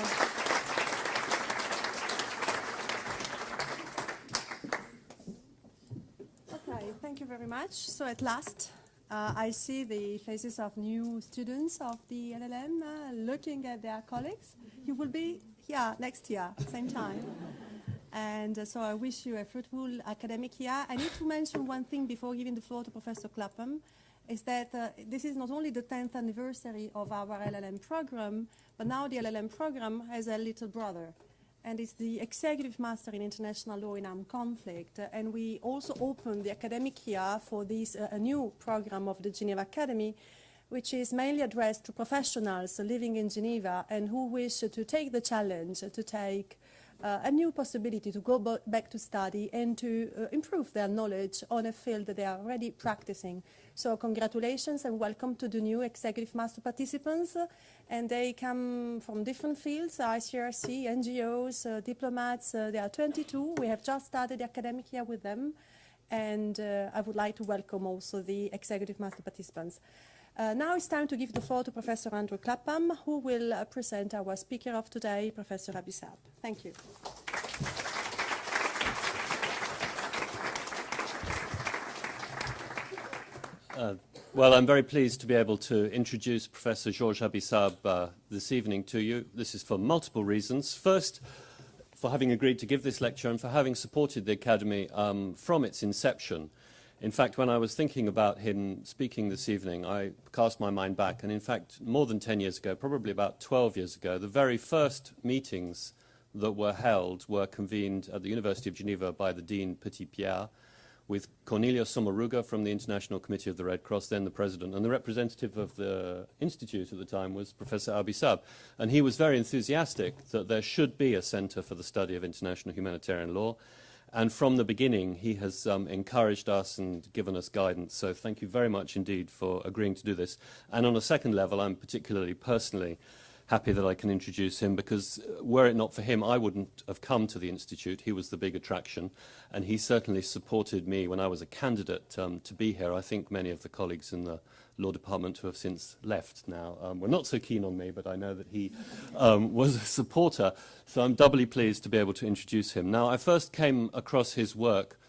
Okay, thank you very much. So at last, I see the faces of new students of the LLM looking at their colleagues. You will be here next year, same time. And so I wish you a fruitful academic year. I need to mention one thing before giving the floor to Professor Clapham, is that this is not only the 10th anniversary of our LLM program, but now the LLM program has a little brother. And it's the Executive Master in International Law in Armed Conflict. And we also opened the academic year for this a new program of the Geneva Academy, which is mainly addressed to professionals living in Geneva and who wish to take the challenge, to take a new possibility to go back to study and to improve their knowledge on a field that they are already practicing. So congratulations and welcome to the new Executive Master participants. And they come from different fields, ICRC, NGOs, diplomats. There are 22. We have just started the academic year with them. And I would like to welcome also the Executive Master participants. Now it's time to give the floor to Professor Andrew Clapham, who will present our speaker of today, Professor Abisab. Thank you. Well, I'm very pleased to be able to introduce Professor Georges Abisab this evening to you. This is for multiple reasons. First, for having agreed to give this lecture and for having supported the Academy from its inception. In fact, when I was thinking about him speaking this evening, I cast my mind back, and in fact, more than 10 years ago, probably about 12 years ago, the very first meetings that were held were convened at the University of Geneva by the Dean Petit-Pierre, with Cornelia Sommaruga from the International Committee of the Red Cross, then the president, and the representative of the institute at the time was Professor Abisab. And he was very enthusiastic that there should be a center for the study of international humanitarian law. And from the beginning, he has encouraged us and given us guidance. So thank you very much indeed for agreeing to do this. And on a second level, I'm particularly personally happy that I can introduce him, because were it not for him, I wouldn't have come to the Institute. He was the big attraction. And he certainly supported me when I was a candidate to be here. I think many of the colleagues in the law department who have since left now were not so keen on me, but I know that he was a supporter. So I'm doubly pleased to be able to introduce him. Now, I first came across his work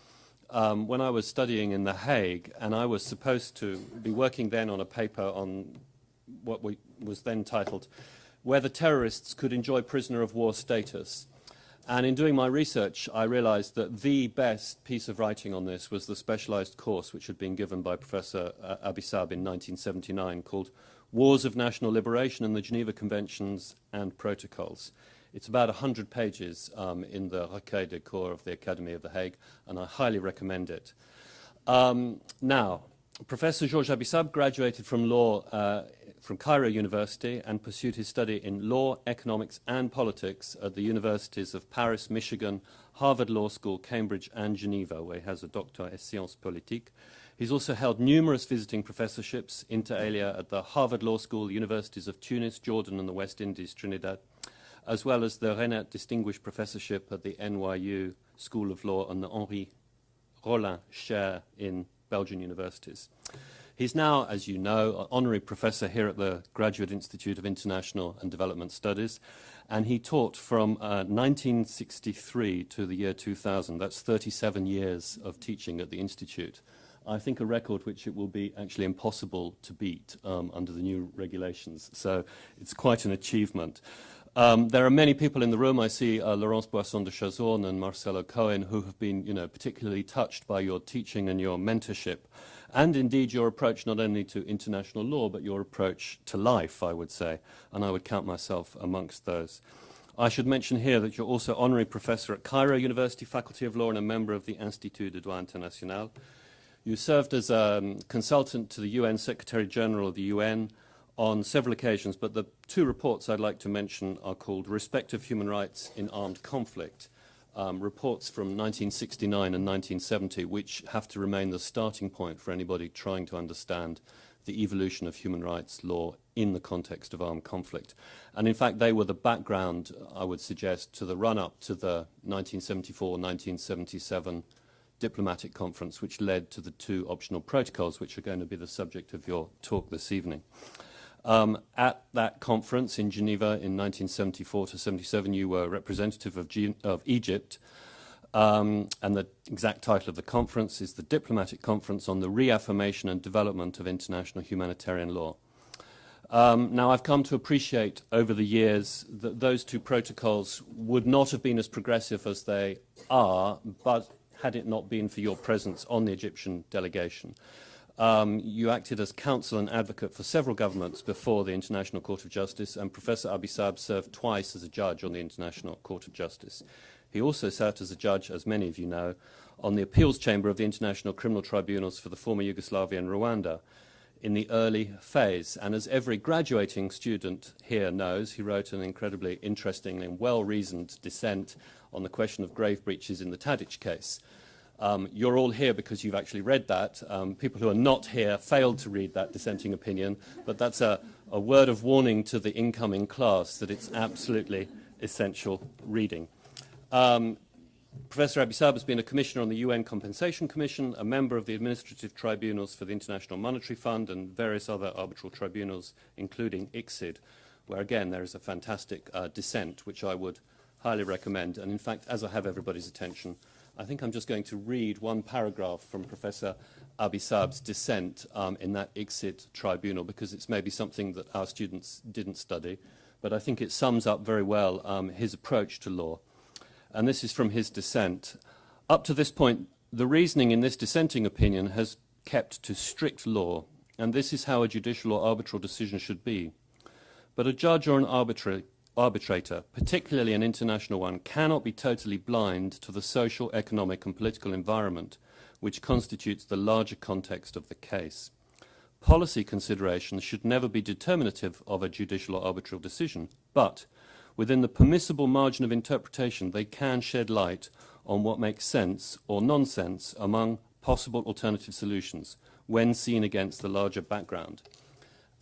when I was studying in The Hague, and I was supposed to be working then on a paper on what was then titled Whether Terrorists Could Enjoy Prisoner of War Status. And in doing my research, I realized that the best piece of writing on this was the specialized course which had been given by Professor Abisab in 1979 called Wars of National Liberation and the Geneva Conventions and Protocols. It's about 100 pages in the Recueil des Cours of the Academy of The Hague, and I highly recommend it. Now, Professor Georges Abisab graduated from law from Cairo University and pursued his study in law, economics and politics at the universities of Paris, Michigan, Harvard Law School, Cambridge and Geneva, where he has a doctor en sciences politiques. He's also held numerous visiting professorships inter alia at the Harvard Law School, universities of Tunis, Jordan and the West Indies, Trinidad, as well as the Renat Distinguished Professorship at the NYU School of Law and the Henri Rollin Chair in Belgian universities. He's now, as you know, an honorary professor here at the Graduate Institute of International and Development Studies, and he taught from 1963 to the year 2000. That's 37 years of teaching at the Institute. I think a record which it will be actually impossible to beat under the new regulations. So it's quite an achievement. There are many people in the room. I see Laurence Boisson de Chazorn and Marcelo Cohen, who have been, particularly touched by your teaching and your mentorship, and indeed your approach not only to international law, but your approach to life, I would say, and I would count myself amongst those. I should mention here that you're also honorary professor at Cairo University Faculty of Law and a member of the Institut de Droit International. You served as a consultant to the UN Secretary General of the UN on several occasions, but the two reports I'd like to mention are called Respect of Human Rights in Armed Conflict, reports from 1969 and 1970, which have to remain the starting point for anybody trying to understand the evolution of human rights law in the context of armed conflict. And in fact, they were the background, I would suggest, to the run-up to the 1974-1977 diplomatic conference, which led to the two optional protocols, which are going to be the subject of your talk this evening. At that conference in Geneva in 1974 to 77, you were representative of Egypt, and the exact title of the conference is the Diplomatic Conference on the Reaffirmation and Development of International Humanitarian Law. Now, I've come to appreciate over the years that those two protocols would not have been as progressive as they are, but had it not been for your presence on the Egyptian delegation. You acted as counsel and advocate for several governments before the International Court of Justice, and Professor Abisab served twice as a judge on the International Court of Justice. He also served as a judge, as many of you know, on the appeals chamber of the International Criminal Tribunals for the former Yugoslavia and Rwanda in the early phase. And as every graduating student here knows, he wrote an incredibly interesting and well-reasoned dissent on the question of grave breaches in the Tadic case. You're all here because you've actually read that. People who are not here failed to read that dissenting opinion, but that's a word of warning to the incoming class that it's absolutely essential reading. Professor Abisab has been a commissioner on the UN Compensation Commission, a member of the administrative tribunals for the International Monetary Fund and various other arbitral tribunals, including ICSID, where again there is a fantastic dissent, which I would highly recommend. And in fact, as I have everybody's attention, I think I'm just going to read one paragraph from Professor Abisab's dissent in that ICSID tribunal, because it's maybe something that our students didn't study, but I think it sums up very well his approach to law. And this is from his dissent. Up to this point, the reasoning in this dissenting opinion has kept to strict law, and this is how a judicial or arbitral decision should be. But a judge or an arbitrator, particularly an international one, cannot be totally blind to the social, economic and political environment which constitutes the larger context of the case. Policy considerations should never be determinative of a judicial or arbitral decision, but within the permissible margin of interpretation, they can shed light on what makes sense or nonsense among possible alternative solutions when seen against the larger background.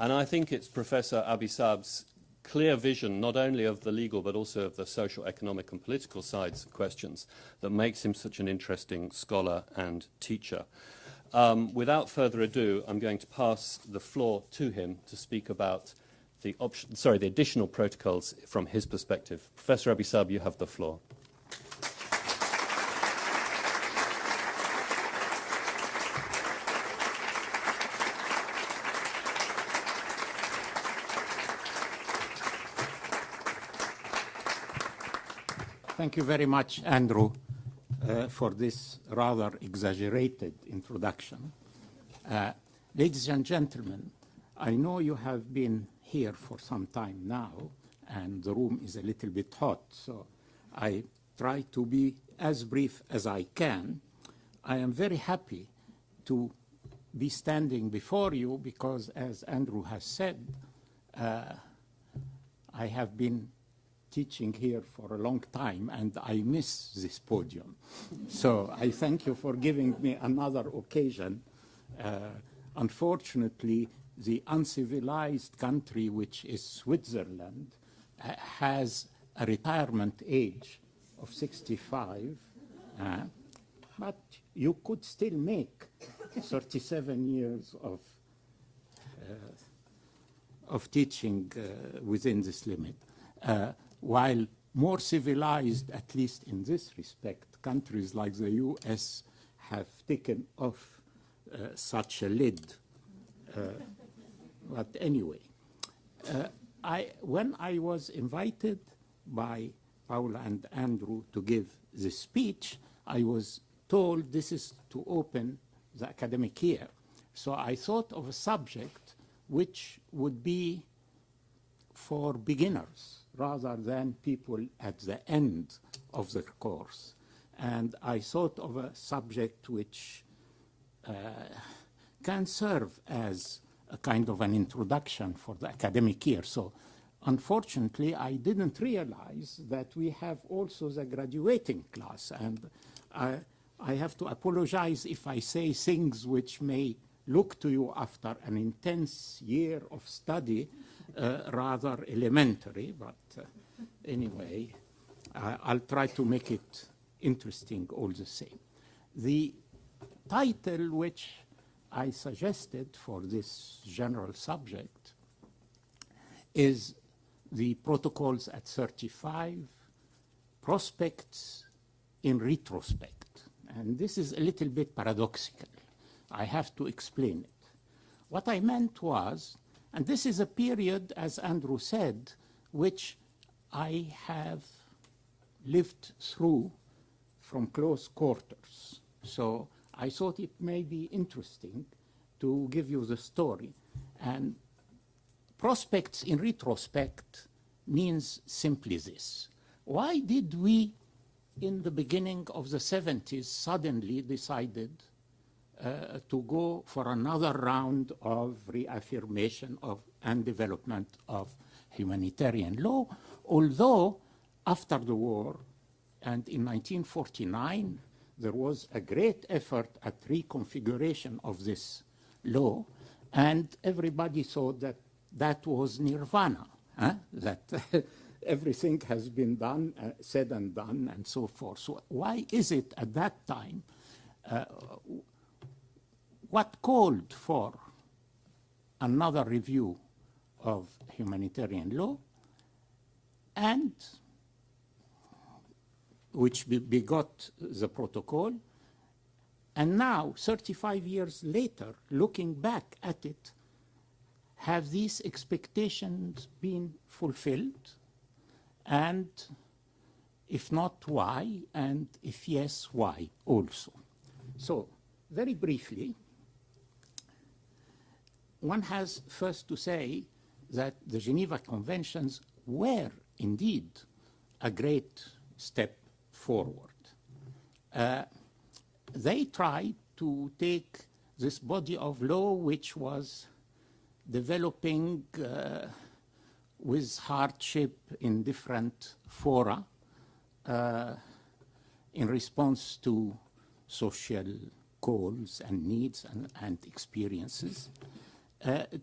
And I think it's Professor Abisab's clear vision, not only of the legal but also of the social, economic and political sides of questions, that makes him such an interesting scholar and teacher. Without further ado, I'm going to pass the floor to him to speak about the additional protocols from his perspective. Professor Abisab, you have the floor. Thank you very much, Andrew, for this rather exaggerated introduction. Ladies and gentlemen, I know you have been here for some time now, and the room is a little bit hot, so I try to be as brief as I can. I am very happy to be standing before you because, as Andrew has said, I have been teaching here for a long time, and I miss this podium. So I thank you for giving me another occasion. Unfortunately, the uncivilized country, which is Switzerland, has a retirement age of 65, but you could still make 37 years of teaching within this limit. While more civilized, at least in this respect, countries like the US have taken off such a lid. But anyway, when I was invited by Paula and Andrew to give this speech, I was told this is to open the academic year. So I thought of a subject which would be for beginners rather than people at the end of the course. And I thought of a subject which can serve as a kind of an introduction for the academic year. So unfortunately, I didn't realize that we have also the graduating class. And I have to apologize if I say things which may look to you after an intense year of study rather elementary, but anyway, I'll try to make it interesting all the same. The title which I suggested for this general subject is the Protocols at 35, Prospects in Retrospect. And this is a little bit paradoxical. I have to explain it. What I meant was, and this is a period, as Andrew said, which I have lived through from close quarters. So I thought it may be interesting to give you the story. And prospects in retrospect means simply this. Why did we, in the beginning of the 70s, suddenly decided to go for another round of reaffirmation of and development of humanitarian law, although after the war and in 1949, there was a great effort at reconfiguration of this law, and everybody thought that that was nirvana, that everything has been done, said and done, and so forth. So why is it at that time what called for another review of humanitarian law, and which begot the protocol, and now, 35 years later, looking back at it, have these expectations been fulfilled? And if not, why? And if yes, why also? So, very briefly, one has first to say that the Geneva Conventions were indeed a great step forward. They tried to take this body of law which was developing with hardship in different fora in response to social calls and needs and experiences,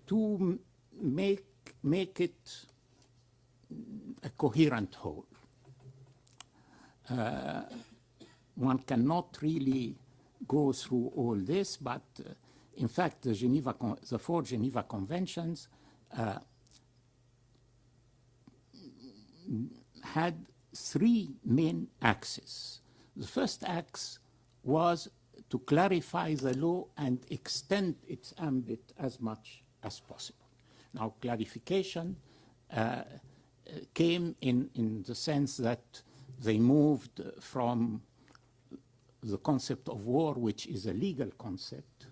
to make it a coherent whole. One cannot really go through all this, but in fact, the 4 Geneva Conventions had 3 main axes. The first axe was to clarify the law and extend its ambit as much as possible. Now, clarification came in the sense that they moved from the concept of war, which is a legal concept,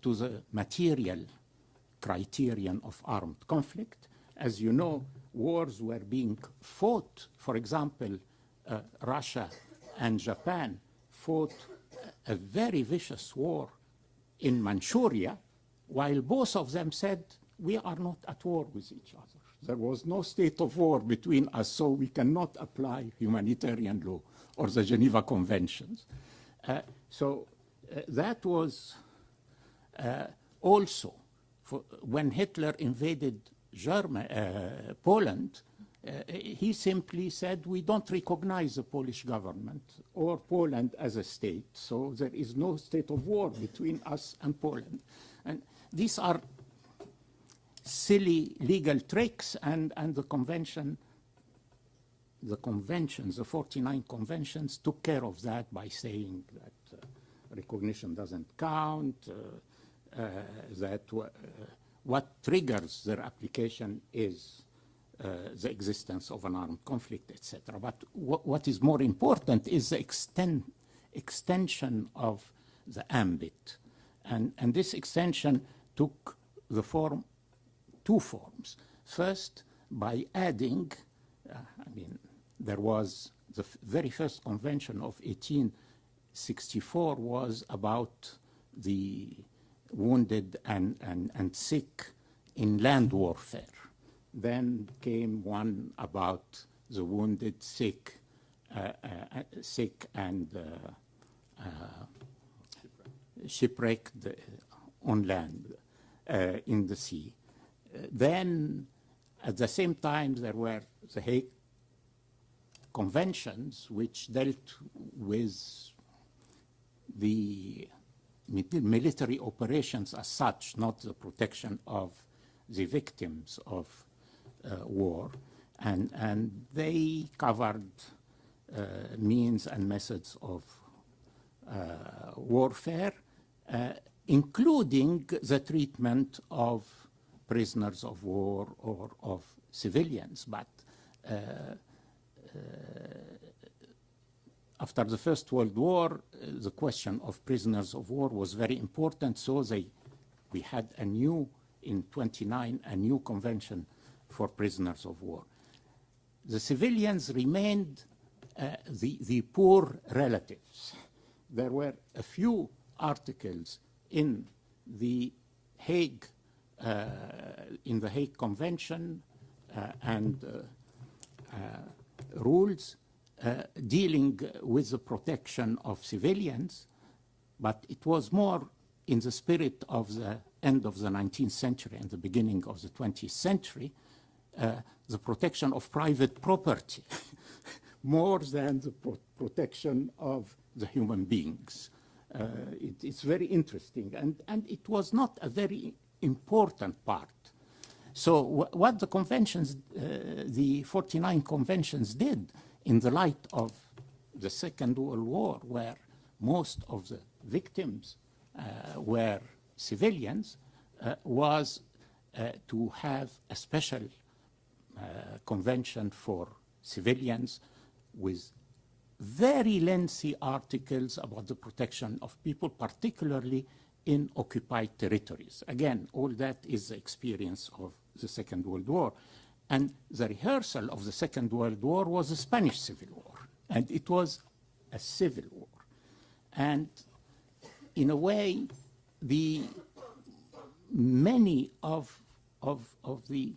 to the material criterion of armed conflict. As you know, wars were being fought. For example, Russia and Japan fought a very vicious war in Manchuria, while both of them said, we are not at war with each other. There was no state of war between us, so we cannot apply humanitarian law or the Geneva Conventions. So that was also, when Hitler invaded Poland, he simply said, we don't recognize the Polish government or Poland as a state, so there is no state of war between us and Poland. And these are silly legal tricks, and the conventions, the 49 conventions, took care of that by saying that recognition doesn't count, that what triggers their application is the existence of an armed conflict, etc. But what is more important is the extension of the ambit. And this extension took the two forms. First, by adding, there was the very first convention of 1864 was about the wounded and sick in land warfare. Then came one about the wounded, sick and shipwrecked on land in the sea. Then, at the same time, there were the Hague Conventions, which dealt with the military operations as such, not the protection of the victims of war. And they covered means and methods of warfare, including the treatment of prisoners of war or of civilians. But after the First World War, the question of prisoners of war was very important, so we had in 29, a new convention for prisoners of war. The civilians remained the poor relatives. There were a few articles in the Hague Convention and rules dealing with the protection of civilians, but it was more in the spirit of the end of the 19th century and the beginning of the 20th century, the protection of private property, more than the protection of the human beings. It's very interesting, and it was not a very important part. So what the conventions, the 49 conventions did in the light of the Second World War, where most of the victims were civilians, was to have a special convention for civilians with very lengthy articles about the protection of people, particularly in occupied territories. Again, all that is the experience of the Second World War. And the rehearsal of the Second World War was the Spanish Civil War. And it was a civil war. And in a way, many of the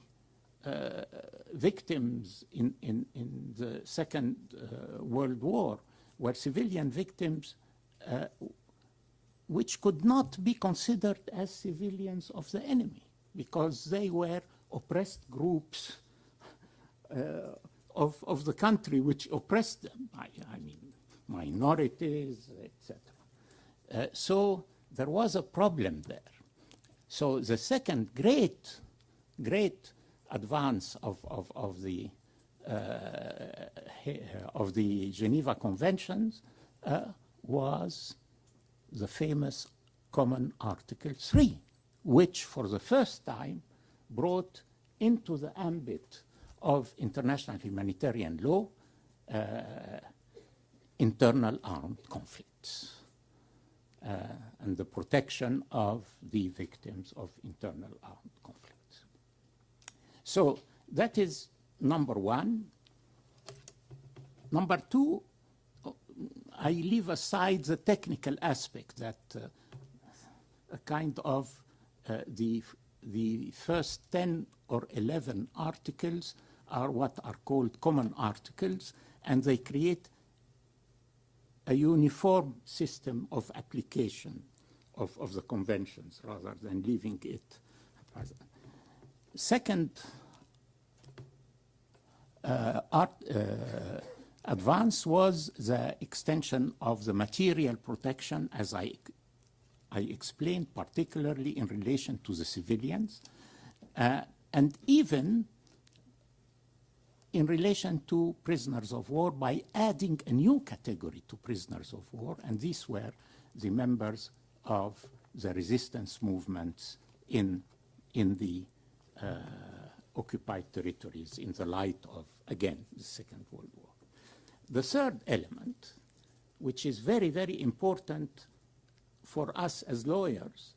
victims in the Second World War were civilian victims which could not be considered as civilians of the enemy because they were oppressed groups of the country which oppressed them, I mean minorities, etc. So there was a problem there. So the second great advance of the Geneva Conventions was the famous Common Article 3, which for the first time brought into the ambit of international humanitarian law internal armed conflicts and the protection of the victims of internal armed conflicts. So that is number one. Number two, I leave aside the technical aspect that a kind of the first 10 or 11 articles are what are called common articles, and they create a uniform system of application of the conventions rather than leaving it. Second advance was the extension of the material protection, as I explained, particularly in relation to the civilians, and even in relation to prisoners of war by adding a new category to prisoners of war, and these were the members of the resistance movements in the occupied territories in the light of, again, the Second World War. The third element, which is very, very important for us as lawyers,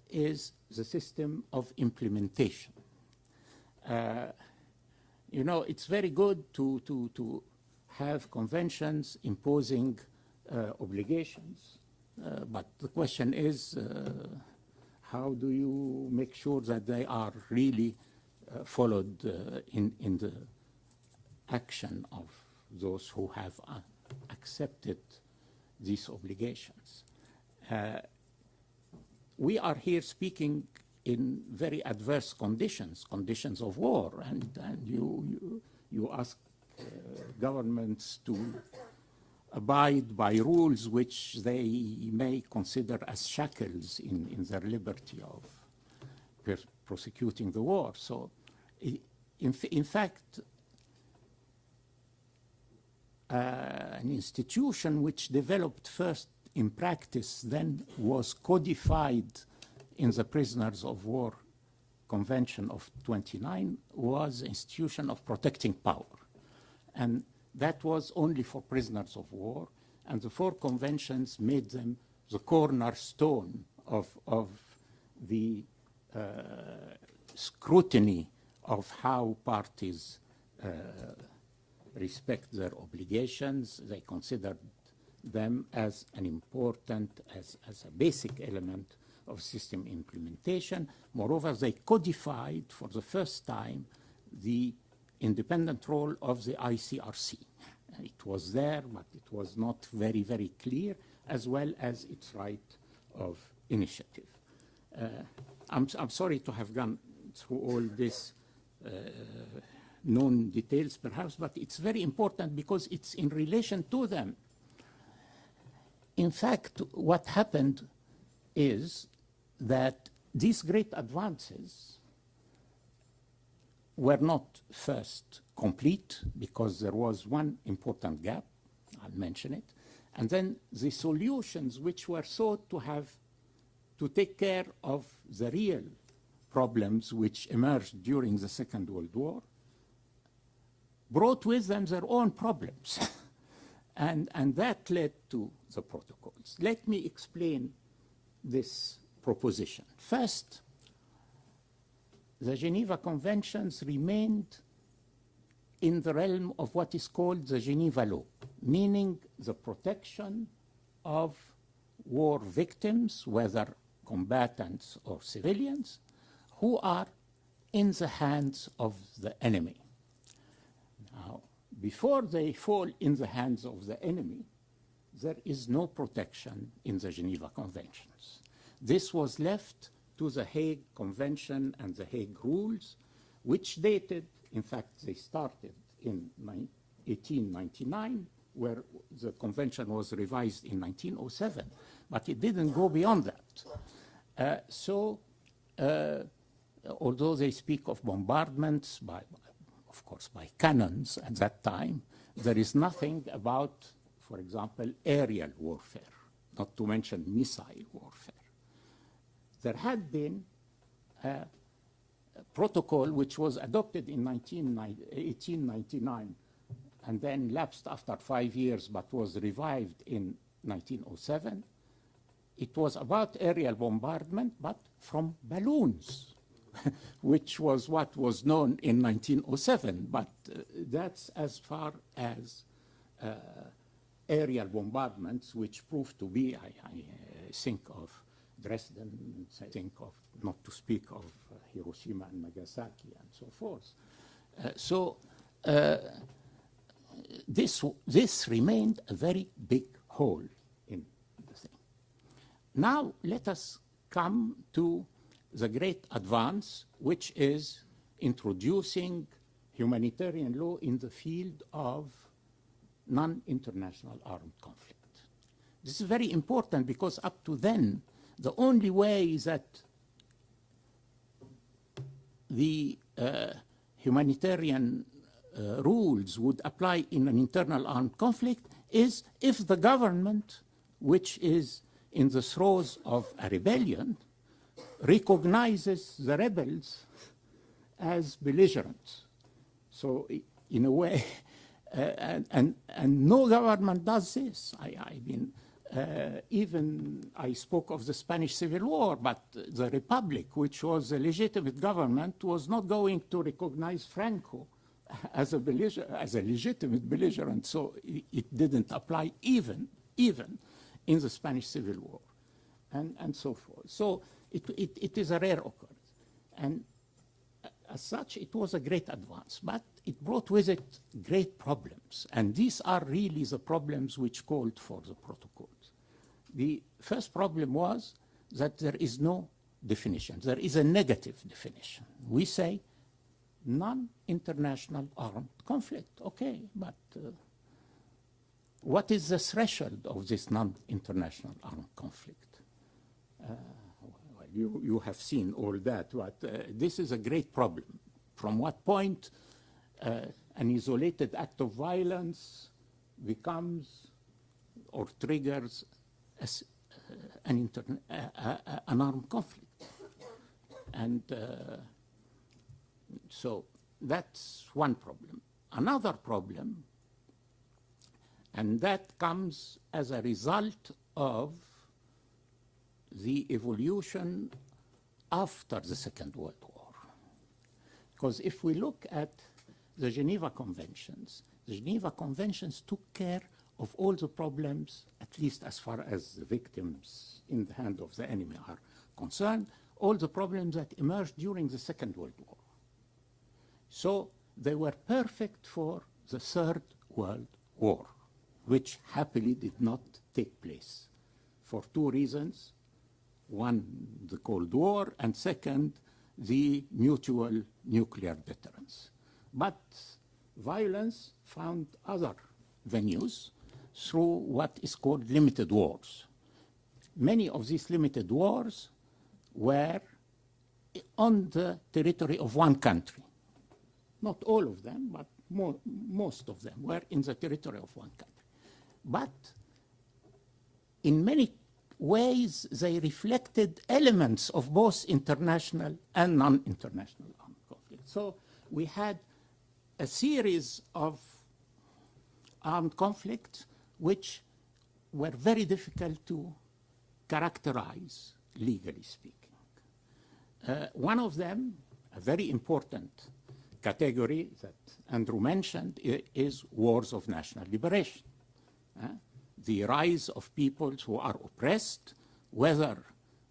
is the system of implementation. You know, it's very good to have conventions imposing obligations, but the question is, how do you make sure that they are really followed in the action of those who have accepted these obligations? We are here speaking in very adverse conditions, conditions of war, and you ask governments to abide by rules which they may consider as shackles in their liberty of prosecuting the war. So, in fact, an institution which developed first in practice then was codified in the Prisoners of War Convention of 29 was the institution of protecting power. And that was only for prisoners of war, and the four conventions made them the cornerstone of the scrutiny of how parties respect their obligations. They considered them as an important, as a basic element of system implementation. Moreover, they codified for the first time the independent role of the ICRC. It was there, but it was not very, very clear, as well as its right of initiative. I'm sorry to have gone through all this known details, perhaps, but it's very important because it's in relation to them. In fact, what happened is that these great advances were not first complete because there was one important gap, I'll mention it, and then the solutions which were sought to take care of the real problems which emerged during the Second World War brought with them their own problems. and that led to the protocols. Let me explain this proposition. First, the Geneva Conventions remained in the realm of what is called the Geneva Law, meaning the protection of war victims, whether combatants or civilians, who are in the hands of the enemy. Now, before they fall in the hands of the enemy, there is no protection in the Geneva Conventions. This was left to the Hague Convention and the Hague Rules, which dated, in fact, they started in 1899, where the convention was revised in 1907, but it didn't go beyond that. Although they speak of bombardments, of course, by cannons at that time, there is nothing about, for example, aerial warfare, not to mention missile warfare. There had been a protocol which was adopted in 1899 and then lapsed after 5 years but was revived in 1907. It was about aerial bombardment, but from balloons, which was what was known in 1907. But that's as far as aerial bombardments, which proved to be, I think of Dresden, I think of, not to speak of Hiroshima and Nagasaki and so forth. This remained a very big hole in the thing. Now let us come to the great advance, which is introducing humanitarian law in the field of non-international armed conflict. This is very important because up to then, the only way that the humanitarian rules would apply in an internal armed conflict is if the government, which is in the throes of a rebellion, recognizes the rebels as belligerents. So in a way, and no government does this. I mean, even I spoke of the Spanish Civil War, but the Republic, which was a legitimate government, was not going to recognize Franco as a legitimate belligerent. So it didn't apply even in the Spanish Civil War, and so forth. So it is a rare occurrence. And as such, it was a great advance, but it brought with it great problems. And these are really the problems which called for the protocols. The first problem was that there is no definition. There is a negative definition. We say non-international armed conflict. Okay, but what is the threshold of this non-international armed conflict? You have seen all that, but this is a great problem. From what point an isolated act of violence becomes or triggers an armed conflict? And so that's one problem. Another problem, and that comes as a result of the evolution after the Second World War. Because if we look at the Geneva Conventions took care of all the problems, at least as far as the victims in the hand of the enemy are concerned, all the problems that emerged during the Second World War. So they were perfect for the Third World War, which happily did not take place for two reasons. One, the Cold War, and second, the mutual nuclear deterrence. But violence found other venues through what is called limited wars. Many of these limited wars were on the territory of one country. Not all of them, but most of them were in the territory of one country. But in many ways, they reflected elements of both international and non-international armed conflict. So we had a series of armed conflicts which were very difficult to characterize, legally speaking. One of them, a very important category that Andrew mentioned, is wars of national liberation. The rise of peoples who are oppressed, whether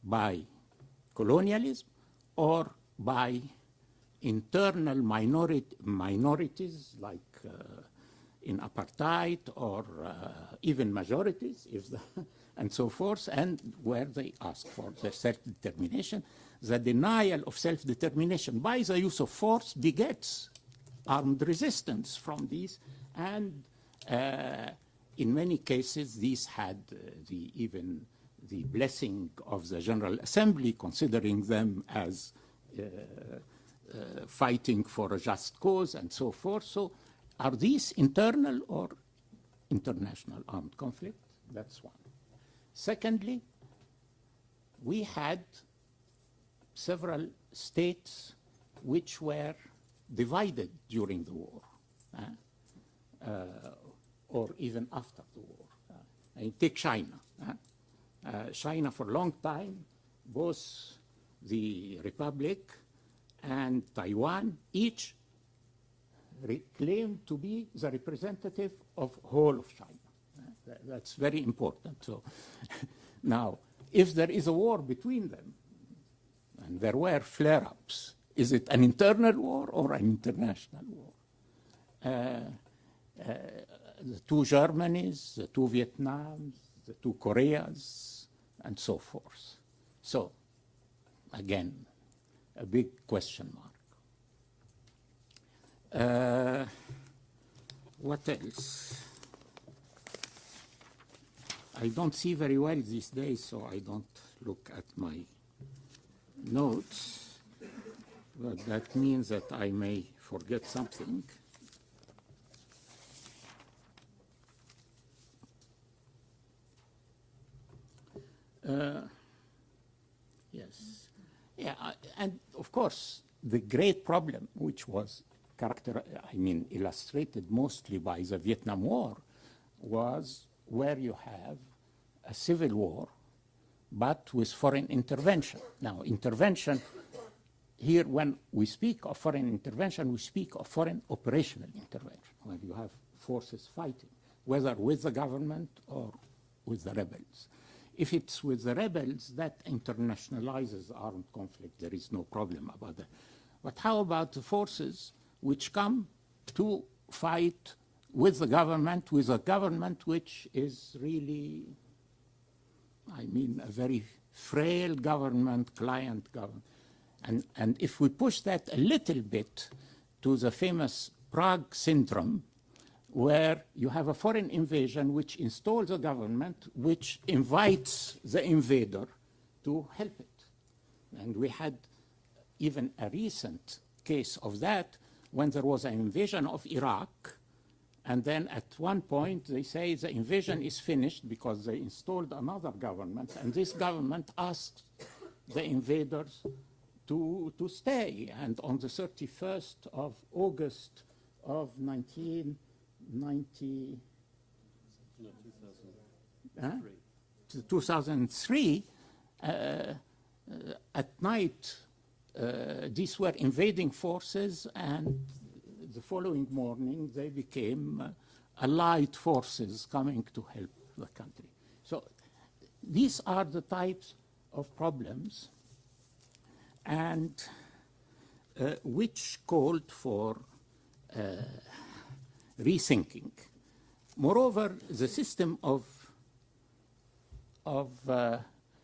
by colonialism or by internal minorities like in apartheid, or even majorities, and so forth, and where they ask for their self-determination. The denial of self-determination by the use of force begets armed resistance from these, and in many cases, these had even the blessing of the General Assembly, considering them as fighting for a just cause and so forth. So are these internal or international armed conflict? That's one. Secondly, we had several states which were divided during the war. Or even after the war. Take China. China, for a long time, both the Republic and Taiwan each claimed to be the representative of whole of China. That's very important. So now, if there is a war between them, and there were flare-ups, is it an internal war or an international war? The two Germanys, the two Vietnams, the two Koreas, and so forth. So, again, a big question mark. What else? I don't see very well these days, so I don't look at my notes. But that means that I may forget something. Yes. Yeah, and of course, the great problem, which was illustrated mostly by the Vietnam War, was where you have a civil war, but with foreign intervention. Now, intervention, here when we speak of foreign intervention, we speak of foreign operational intervention, where you have forces fighting, whether with the government or with the rebels. If it's with the rebels, that internationalizes armed conflict. There is no problem about that. But how about the forces which come to fight with a government which is really, a very frail government, client government. And if we push that a little bit to the famous Prague syndrome, where you have a foreign invasion which installs a government which invites the invader to help it. And we had even a recent case of that when there was an invasion of Iraq, and then at one point they say the invasion is finished because they installed another government, and this government asked the invaders to stay. And on the 31st of August of 2003, at night, these were invading forces, and the following morning they became allied forces coming to help the country. So these are the types of problems, and which called for rethinking. Moreover, the system of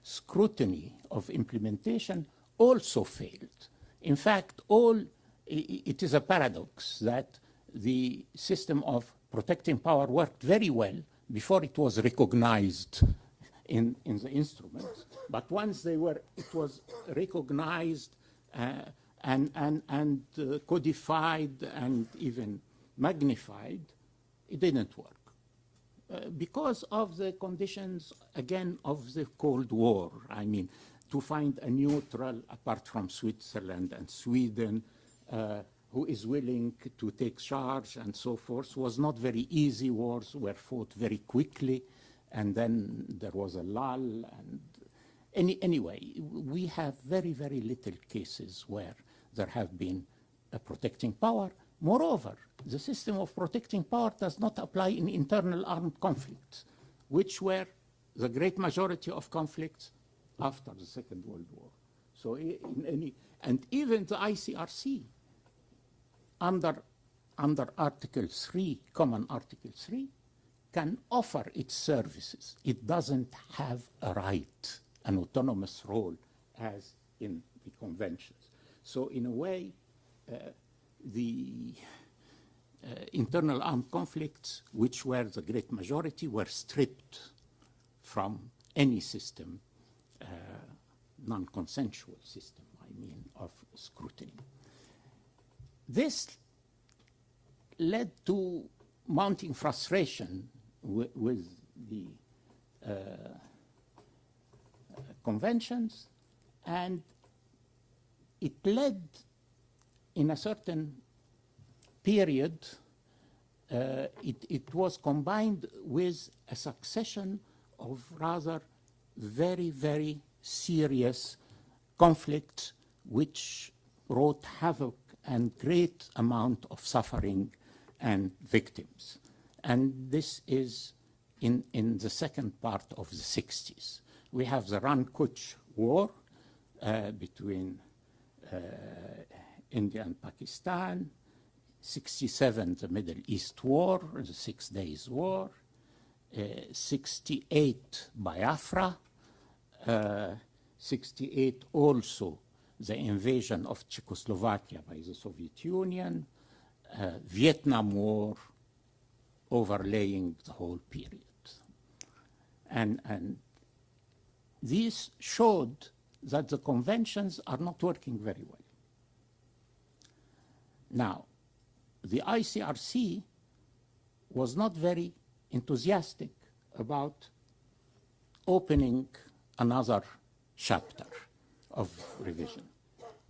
scrutiny of implementation also failed. In fact, it is a paradox that the system of protecting power worked very well before it was recognized in the instruments. But once it was recognized and codified and even magnified, it didn't work. Because of the conditions, again, of the Cold War. To find a neutral, apart from Switzerland and Sweden, who is willing to take charge and so forth, was not very easy. Wars were fought very quickly, and then there was a lull. And anyway, we have very, very little cases where there have been a protecting power. Moreover, the system of protecting power does not apply in internal armed conflicts, which were the great majority of conflicts after the Second World War. So and even the ICRC, under Article 3, Common Article 3, can offer its services. It doesn't have a right, an autonomous role, as in the conventions. So in a way, the internal armed conflicts, which were the great majority, were stripped from any system, non-consensual system, of scrutiny. This led to mounting frustration with the conventions, and it led, in a certain period, it was combined with a succession of rather very, very serious conflicts which wrought havoc and great amount of suffering and victims. And this is in the second part of the 60s. We have the Ran-Kutch War between India and Pakistan, 67, the Middle East War, the 6 Days War, 68, Biafra, 68 also the invasion of Czechoslovakia by the Soviet Union, Vietnam War overlaying the whole period. And these showed that the conventions are not working very well. Now, the ICRC was not very enthusiastic about opening another chapter of revision.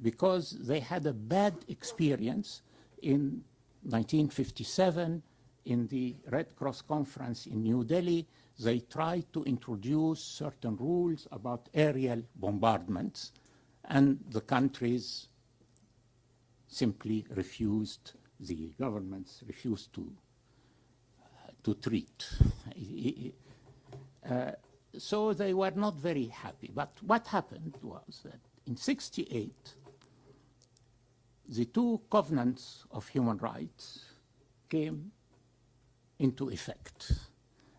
because they had a bad experience in 1957 in the Red Cross conference in New Delhi. They tried to introduce certain rules about aerial bombardments, and the countries simply refused, the governments refused to treat. So they were not very happy. But what happened was that in '68, the two covenants of human rights came into effect.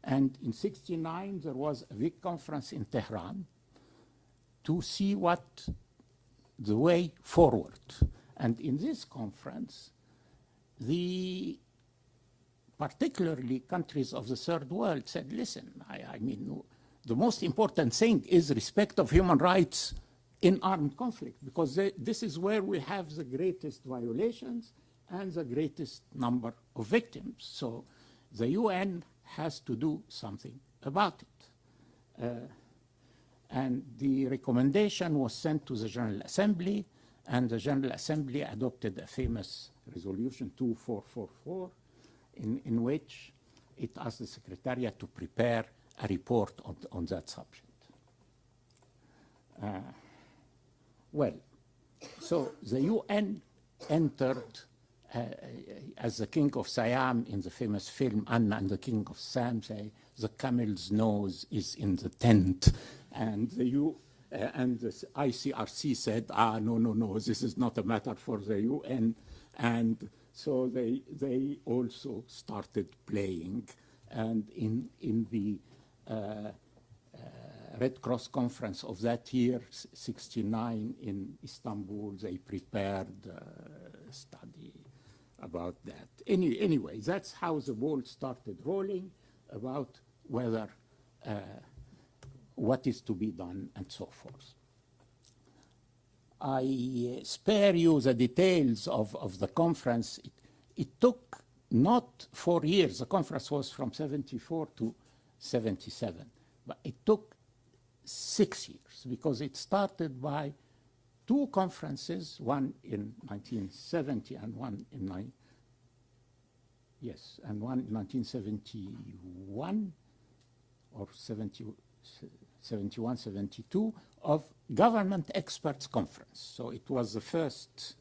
And in '69, there was a big conference in Tehran to see what the way forward. And in this conference, particularly countries of the third world said, listen, I mean, the most important thing is respect of human rights in armed conflict, because this is where we have the greatest violations and the greatest number of victims. So the UN has to do something about it. And the recommendation was sent to the General Assembly, and the General Assembly adopted a famous resolution 2444, in which it asked the Secretariat to prepare a report on that subject. Well, so the UN entered as the King of Siam in the famous film Anna and the King of Siam say, the camel's nose is in the tent. And the ICRC said, no, this is not a matter for the UN. And so they also started playing. And in the Red Cross conference of that year, '69 in Istanbul, they prepared a study about that. Anyway, that's how the ball started rolling about whether what is to be done and so forth. I spare you the details of the conference. It took not 4 years. The conference was from '74 to '77, but it took 6 years because it started by 2 conferences, one in 1970 and one in 1971 or 71, 72 of government experts conference. So it was the first,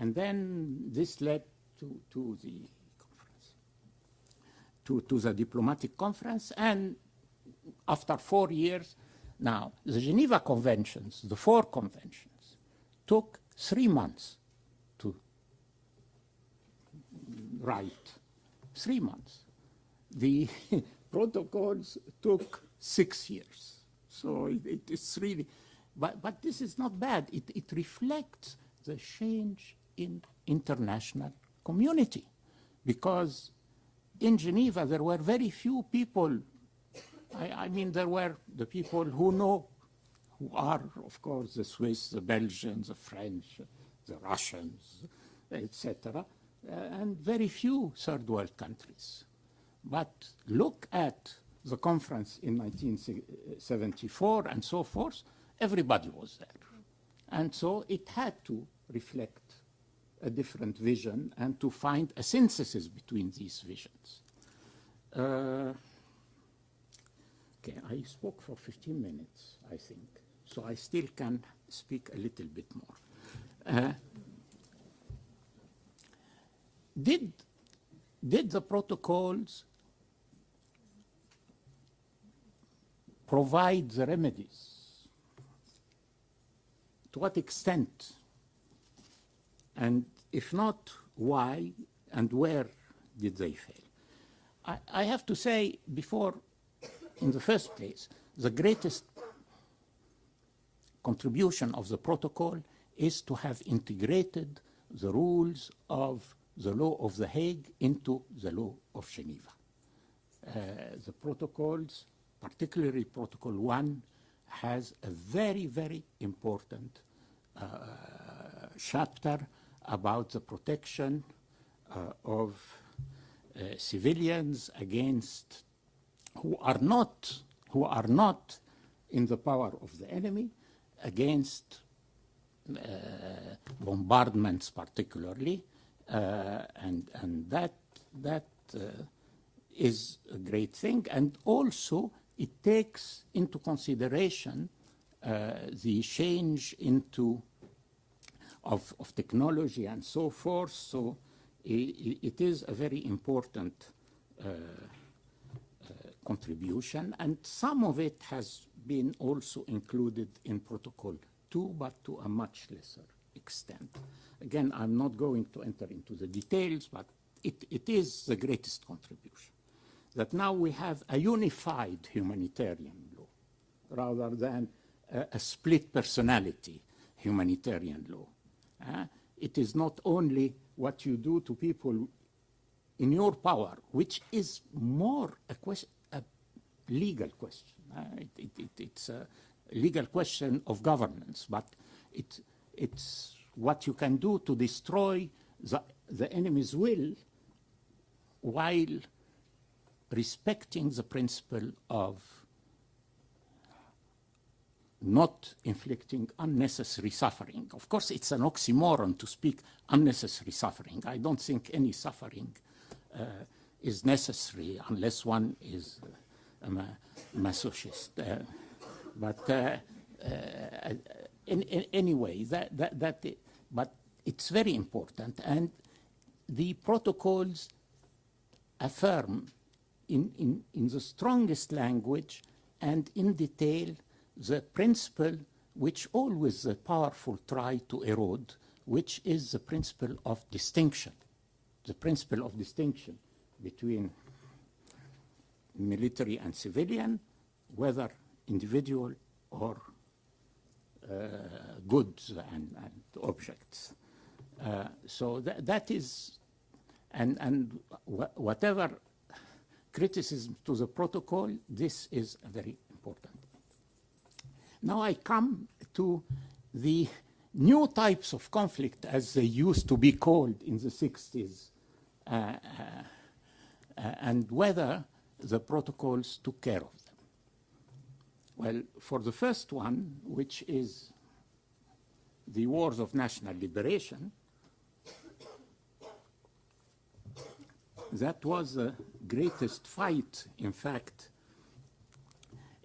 and then this led to the conference, to the diplomatic conference, and after 4 years, now the Geneva Conventions, the 4 conventions, took 3 months to write. 3 months. The protocols took 6 years. So it is really, but this is not bad. It reflects the change in international community, because in Geneva there were very few people. I mean, there were the people who know, who are, of course, the Swiss, the Belgians, the French, the Russians, etc., and very few third world countries. But look at the conference in 1974 and so forth, everybody was there. And so it had to reflect a different vision and to find a synthesis between these visions. Okay, I spoke for 15 minutes, I think, so I still can speak a little bit more. Did the protocols provide the remedies? To what extent? And if not, why and where did they fail? I have to say before, in the first place, the greatest contribution of the protocol is to have integrated the rules of the law of The Hague into the law of Geneva. The protocols, particularly Protocol 1, has a very, very important chapter about the protection of civilians against who are not in the power of the enemy, against bombardments particularly, and that is a great thing. And also it takes into consideration the change of technology and so forth. So it is a very important contribution, and some of it has been also included in Protocol 2, but to a much lesser extent. Again, I'm not going to enter into the details, but it is the greatest contribution. That now we have a unified humanitarian law, rather than a split personality humanitarian law. It is not only what you do to people in your power, which is more a legal question. It's a legal question of governance, but it's what you can do to destroy the enemy's will while respecting the principle of not inflicting unnecessary suffering. Of course, it's an oxymoron to speak unnecessary suffering. I don't think any suffering is necessary unless one is a masochist. Anyway, but it's very important, and the protocols affirm in the strongest language and in detail the principle which always the powerful try to erode, which is the principle of distinction. The principle of distinction between military and civilian, whether individual or goods and objects. So that is, and whatever criticism to the protocol, this is a very important. Now I come to the new types of conflict, as they used to be called in the 60s, and whether the protocols took care of them. Well, for the first one, which is the wars of national liberation, that was the greatest fight, in fact,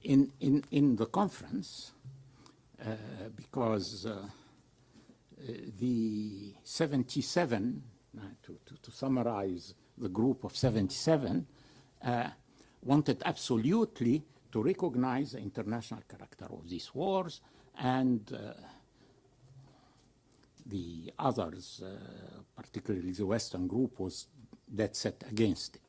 in the conference, because the 77, to summarize the group of 77, wanted absolutely to recognize the international character of these wars, and the others, particularly the Western group, was dead set against it.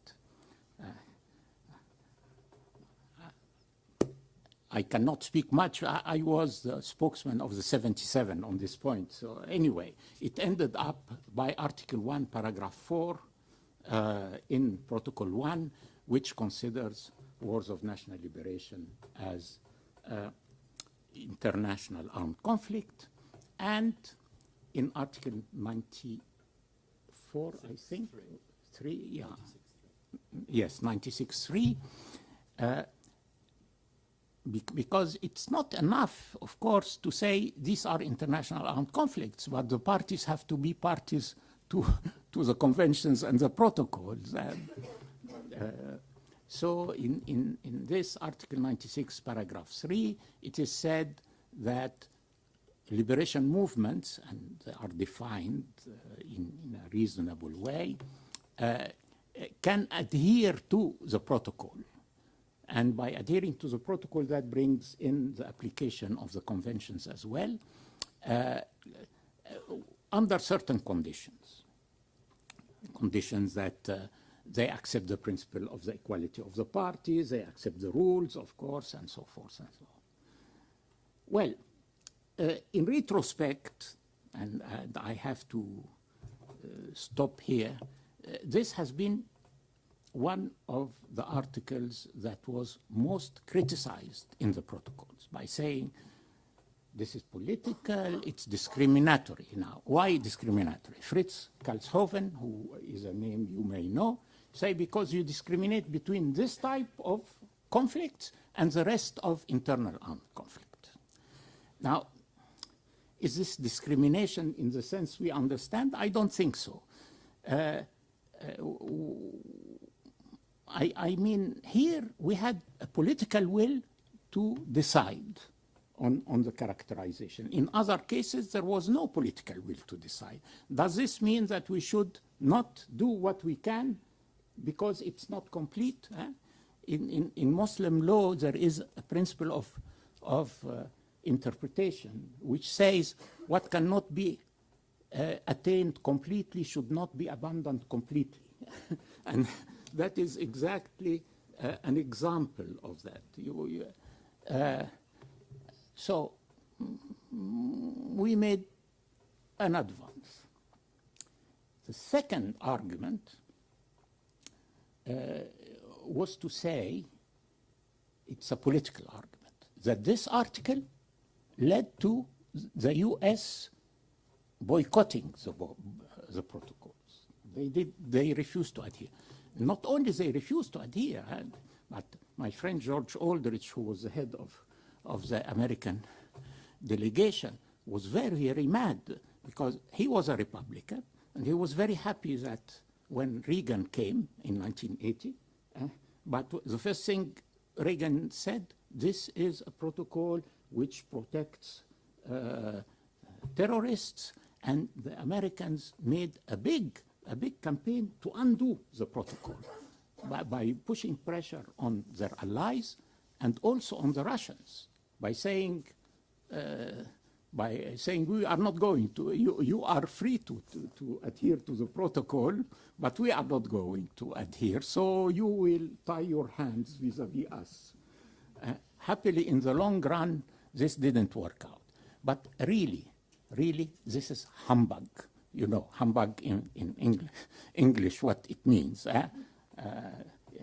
I cannot speak much. I was the spokesman of the 77 on this point. So anyway, it ended up by Article 1, Paragraph 4 in Protocol 1, which considers wars of national liberation as international armed conflict. And in Article 94, I think, 3, yeah. Yes, 96.3. Because it's not enough, of course, to say these are international armed conflicts, but the parties have to be parties to the conventions and the protocols. So in this Article 96, Paragraph 3, it is said that liberation movements, and they are defined in a reasonable way, can adhere to the protocol. And by adhering to the protocol, that brings in the application of the conventions as well, under certain conditions. Conditions that they accept the principle of the equality of the parties, they accept the rules, of course, and so forth and so on. Well, in retrospect, and I have to stop here, this has been one of the articles that was most criticized in the protocols by saying this is political, it's discriminatory. Now, why discriminatory? Fritz Karlshofen, who is a name you may know, say because you discriminate between this type of conflicts and the rest of internal armed conflict. Now, Is this discrimination in the sense we understand? I don't think so. I mean, here we had a political will to decide on the characterization. In other cases, there was no political will to decide. Does this mean that we should not do what we can because it's not complete? In Muslim law, there is a principle of interpretation which says what cannot be attained completely should not be abandoned completely. And that is exactly an example of that. So we made an advance. The second argument was to say, it's a political argument, that this article led to the US boycotting the protocols. They refused to adhere. Not only they refused to adhere, but my friend George Aldrich, who was the head of the American delegation, was very, very mad because he was a Republican and he was very happy that when Reagan came in 1980, but the first thing Reagan said, this is a protocol which protects terrorists, and the Americans made a big campaign to undo the protocol by pushing pressure on their allies and also on the Russians by saying we are not going to, you are free to adhere to the protocol, but we are not going to adhere, so you will tie your hands vis-a-vis us. Happily, in the long run, this didn't work out. But really, this is humbug. You know, humbug in English, what it means.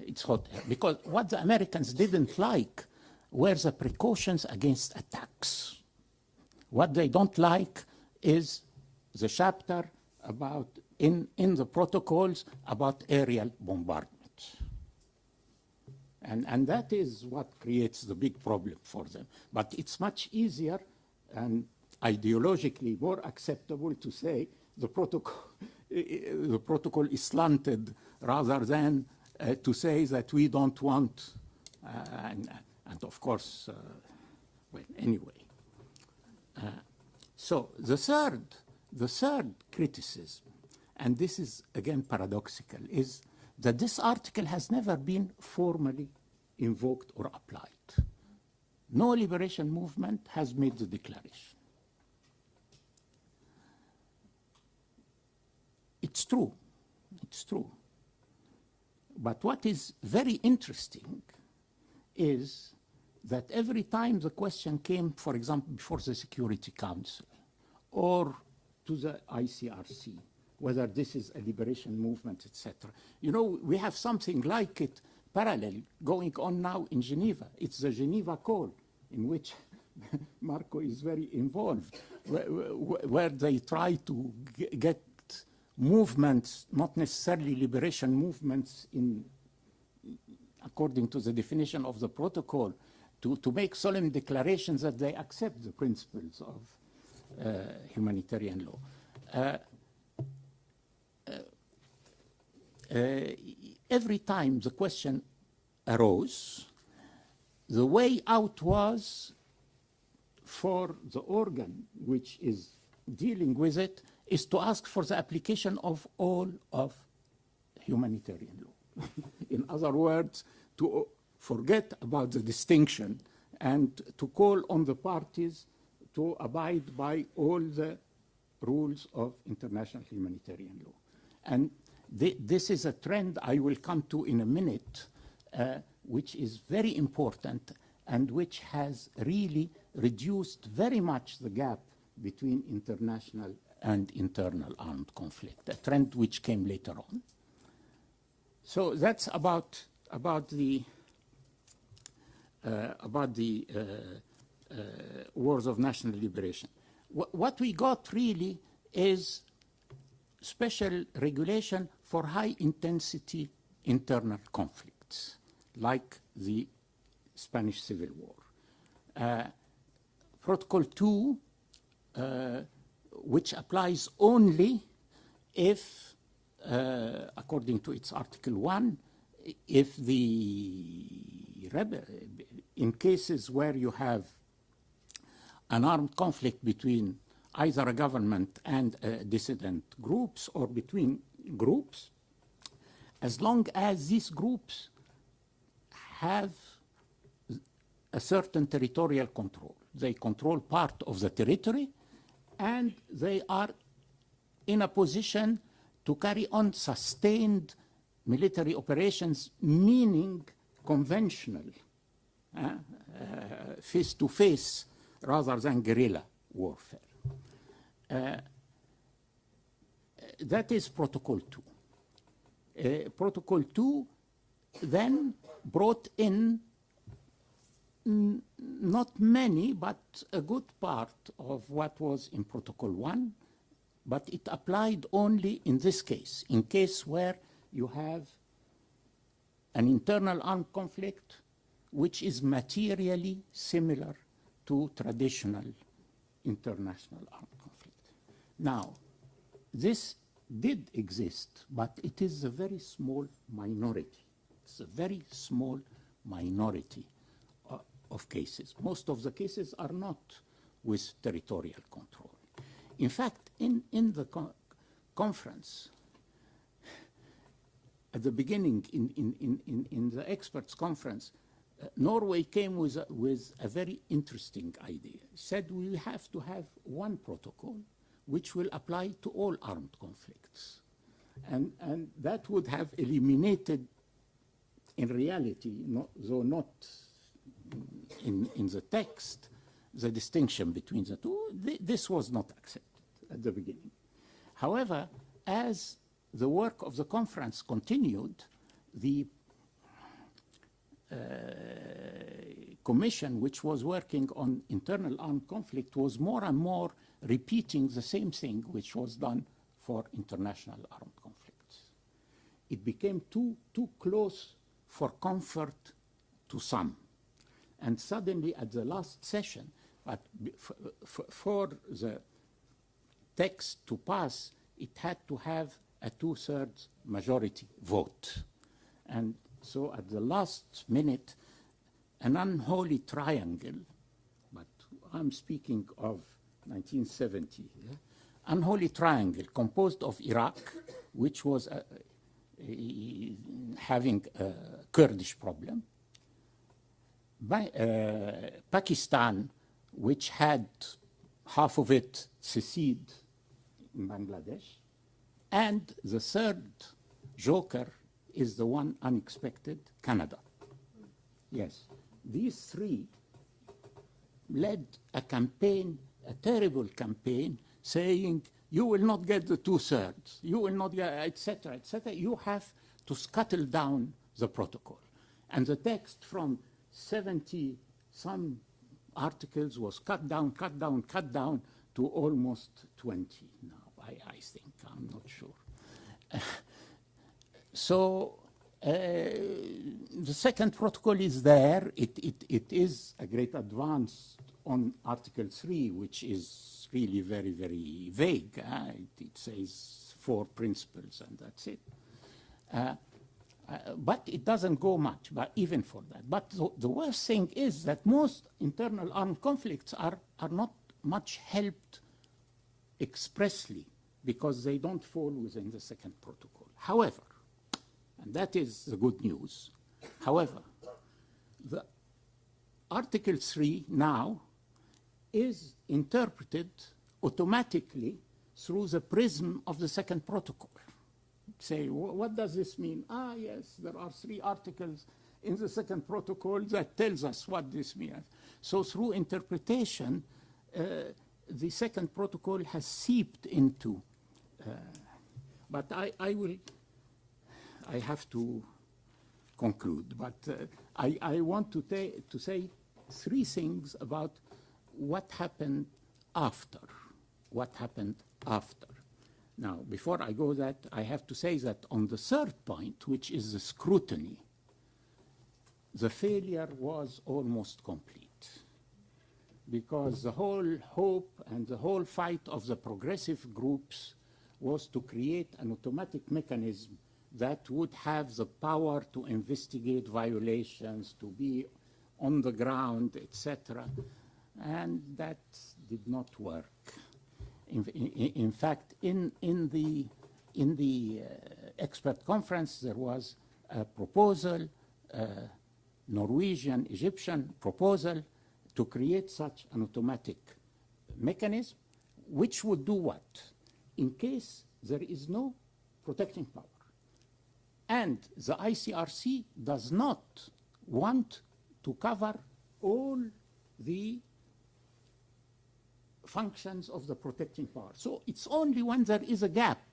It's hot. Because what the Americans didn't like were the precautions against attacks. What they don't like is the chapter about, in the protocols, about aerial bombardment. And that is what creates the big problem for them. But it's much easier and ideologically more acceptable to say the protocol is slanted rather than to say that we don't want, and of course, well, anyway. So the third criticism, and this is again paradoxical, is that this article has never been formally invoked or applied. No liberation movement has made the declaration. It's true. But what is very interesting is that every time the question came, for example, before the Security Council or to the ICRC, whether this is a liberation movement, etc. You know, we have something like it parallel going on now in Geneva. It's the Geneva Call, in which Marco is very involved, where they try to get movements, not necessarily liberation movements according to the definition of the protocol, to make solemn declarations that they accept the principles of humanitarian law. Every time the question arose, the way out was for the organ which is dealing with it is to ask for the application of all of humanitarian law. In other words, to forget about the distinction and to call on the parties to abide by all the rules of international humanitarian law. And this is a trend I will come to in a minute, which is very important and which has really reduced very much the gap between international and internal armed conflict, a trend which came later on. So that's about the wars of national liberation. What we got really is special regulation for high-intensity internal conflicts, like the Spanish Civil War. Protocol 2 which applies only if, according to its Article 1, if in cases where you have an armed conflict between either a government and dissident groups or between groups, as long as these groups have a certain territorial control. They control part of the territory, and they are in a position to carry on sustained military operations, meaning conventional, face-to-face rather than guerrilla warfare. That is Protocol 2. Protocol 2 then brought in not many, but a good part of what was in Protocol 1, but it applied only in this case, in case where you have an internal armed conflict which is materially similar to traditional international armed conflict. Now, this did exist, but it is a very small minority. It's a very small minority of cases. Most of the cases are not with territorial control. In fact, in the conference, at the beginning, in the experts' conference, Norway came with a very interesting idea. Said we have to have one protocol which will apply to all armed conflicts. And that would have eliminated, in reality, though not in the text, the distinction between the two. This was not accepted at the beginning. However, as the work of the conference continued, the commission which was working on internal armed conflict was more and more repeating the same thing which was done for international armed conflicts. It became too close for comfort to some. And suddenly at the last session, but for the text to pass, it had to have a 2/3 majority vote. And so at the last minute, an unholy triangle, but I'm speaking of 1970, unholy triangle composed of Iraq, which was having a Kurdish problem, Pakistan, which had half of it secede in Bangladesh, and the third joker is the one unexpected, Canada. Yes, these three led a campaign, a terrible campaign, saying, you will not get the 2/3, you will not get, etc., etc. You have to scuttle down the protocol. And the text from 70 some articles was cut down to almost 20 now, I think, I'm not sure. So the second protocol is there. It is a great advance on Article 3, which is really very, very vague. It says 4 principles and that's it. But it doesn't go much, but even for that. But the worst thing is that most internal armed conflicts are not much helped expressly because they don't fall within the second protocol. However, and that is the good news, however, the Article 3 now is interpreted automatically through the prism of the second protocol. Say, what does this mean? Ah, yes, there are 3 articles in the second protocol that tells us what this means. So through interpretation, the second protocol has seeped into, but I have to conclude, but I want to say 3 things about what happened after. Now, before I go that, I have to say that on the third point, which is the scrutiny, the failure was almost complete. because the whole hope and the whole fight of the progressive groups was to create an automatic mechanism that would have the power to investigate violations, to be on the ground, etc. And that did not work. In fact, in the expert conference, there was a proposal, Norwegian, Egyptian proposal, to create such an automatic mechanism, which would do what? In case there is no protecting power, and the ICRC does not want to cover all the functions of the protecting power. So it's only when there is a gap,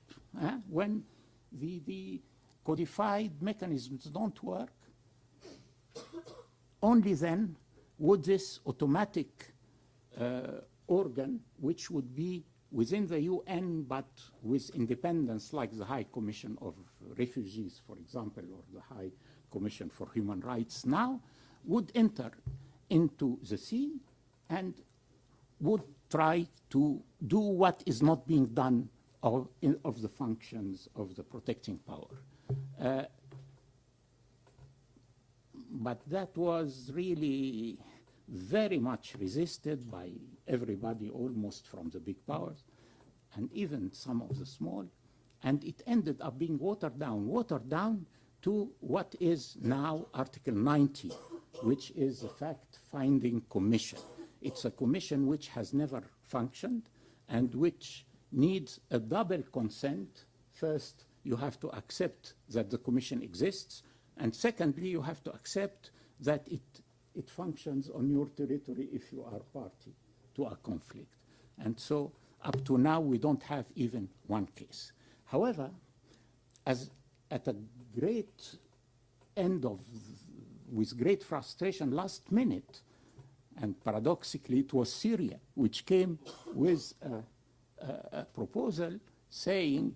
when the codified mechanisms don't work, only then would this automatic organ, which would be within the UN but with independence, like the High Commission of Refugees, for example, or the High Commission for Human Rights now, would enter into the scene and would try to do what is not being done of the functions of the protecting power. But that was really very much resisted by everybody, almost from the big powers, and even some of the small. And it ended up being watered down to what is now Article 90, which is a fact-finding commission. It's a commission which has never functioned and which needs a double consent. First, you have to accept that the commission exists, and secondly, you have to accept that it functions on your territory if you are party to a conflict. And so up to now, we don't have even one case. However, as at a great end of, with great frustration last minute, and paradoxically, it was Syria which came with a proposal saying,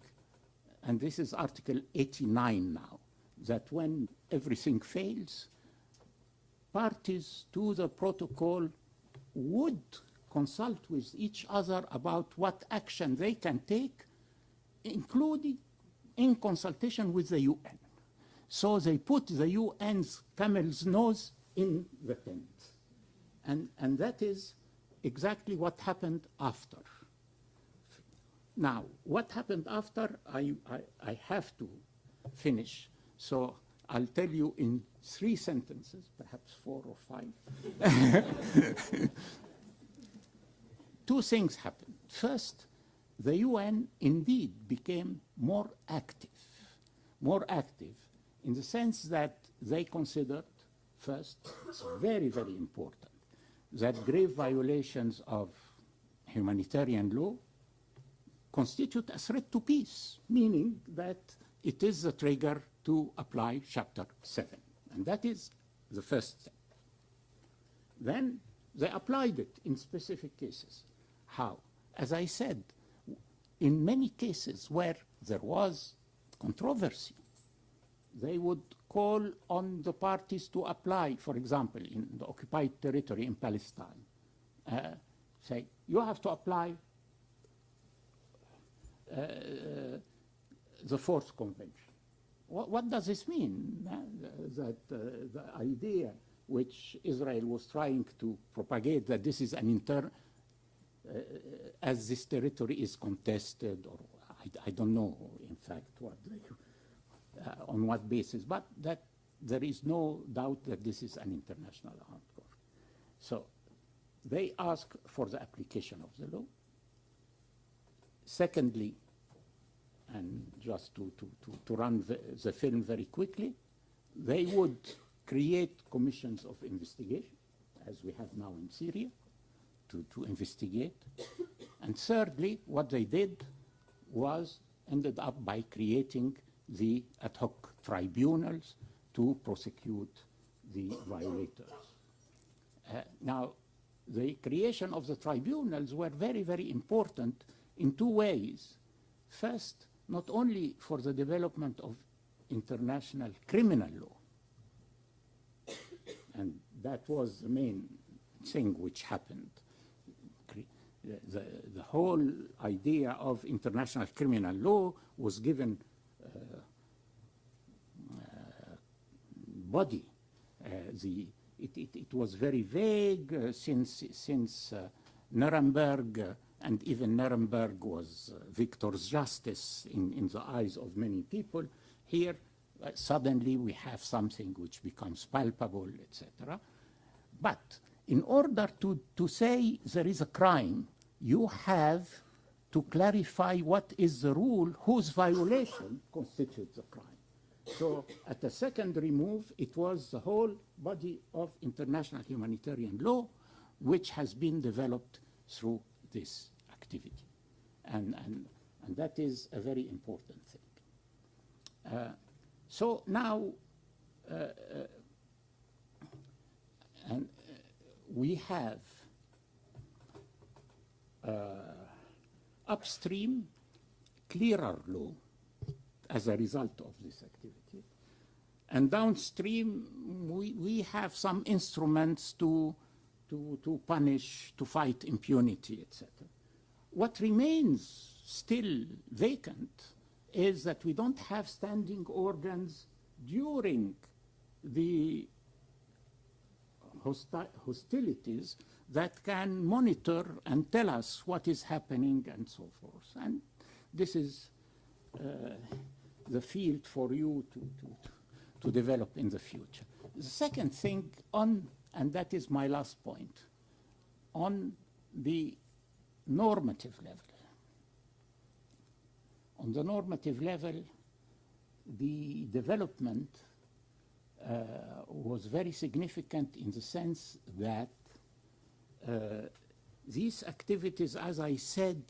and this is Article 89 now, that when everything fails, parties to the protocol would consult with each other about what action they can take, including in consultation with the UN. So they put the UN's camel's nose in the tent. And that is exactly what happened after. Now, what happened after, I have to finish. So I'll tell you in 3 sentences, perhaps 4 or 5. 2 things happened. First, the UN indeed became more active in the sense that they considered, first, it's very, very important, that grave violations of humanitarian law constitute a threat to peace, meaning that it is the trigger to apply Chapter 7. And that is the first step. Then they applied it in specific cases. How? As I said, in many cases where there was controversy, they would call on the parties to apply, for example, in the occupied territory in Palestine, say, you have to apply the Fourth Convention. What does this mean? That the idea which Israel was trying to propagate, that this is an as this territory is contested, or I don't know, in fact, what they, on what basis, but that there is no doubt that this is an international armed court. So they ask for the application of the law. Secondly, and just to run the film very quickly, they would create commissions of investigation, as we have now in Syria, to investigate. And thirdly, what they did was ended up by creating the ad hoc tribunals to prosecute the violators. Now, the creation of the tribunals were very, very important in 2 ways. First, not only for the development of international criminal law, and that was the main thing which happened, whole idea of international criminal law was given body. It was very vague since Nuremberg, and even Nuremberg was victor's justice in the eyes of many people. Here, suddenly we have something which becomes palpable, etc. But in order to say there is a crime, you have to clarify what is the rule whose violation constitutes a crime. So at the secondary move, it was the whole body of international humanitarian law which has been developed through this activity. And that is a very important thing. So now, we have upstream clearer law as a result of this activity. And downstream, we have some instruments to punish, to fight impunity, etc. What remains still vacant is that we don't have standing organs during the hostilities that can monitor and tell us what is happening and so forth. And this is the field for you to develop in the future. The second thing and that is my last point, on the normative level. On the normative level, the development was very significant in the sense that these activities, as I said,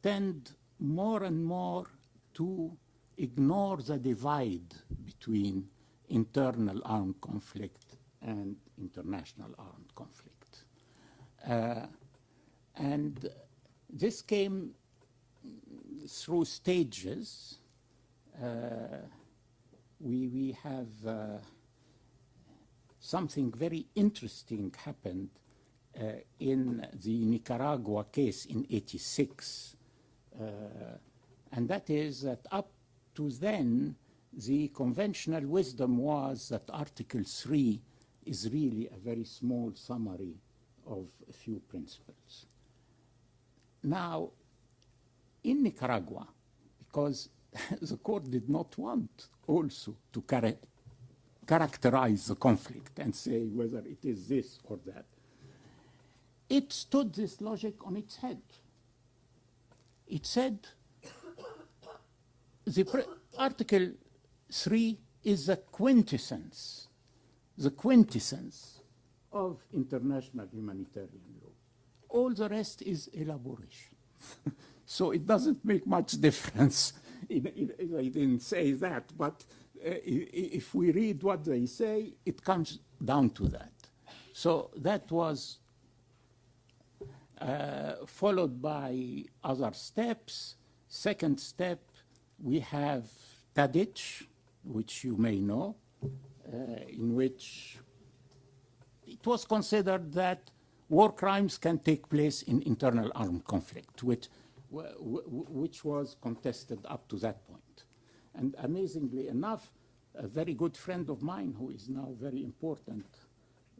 tend more and more to ignore the divide between internal armed conflict and international armed conflict. And this came through stages. We have something very interesting happened in the Nicaragua case in '86. And that is that up to then, the conventional wisdom was that Article 3 is really a very small summary of a few principles. Now, in Nicaragua, because the court did not want also to characterize the conflict and say whether it is this or that, it stood this logic on its head. It said Article 3 is the quintessence of international humanitarian law. All the rest is elaboration. So it doesn't make much difference. I didn't say that, but if we read what they say, it comes down to that. So that was followed by other steps. Second step, we have Tadic, which you may know, in which it was considered that war crimes can take place in internal armed conflict, which was contested up to that point. And amazingly enough, a very good friend of mine, who is now very important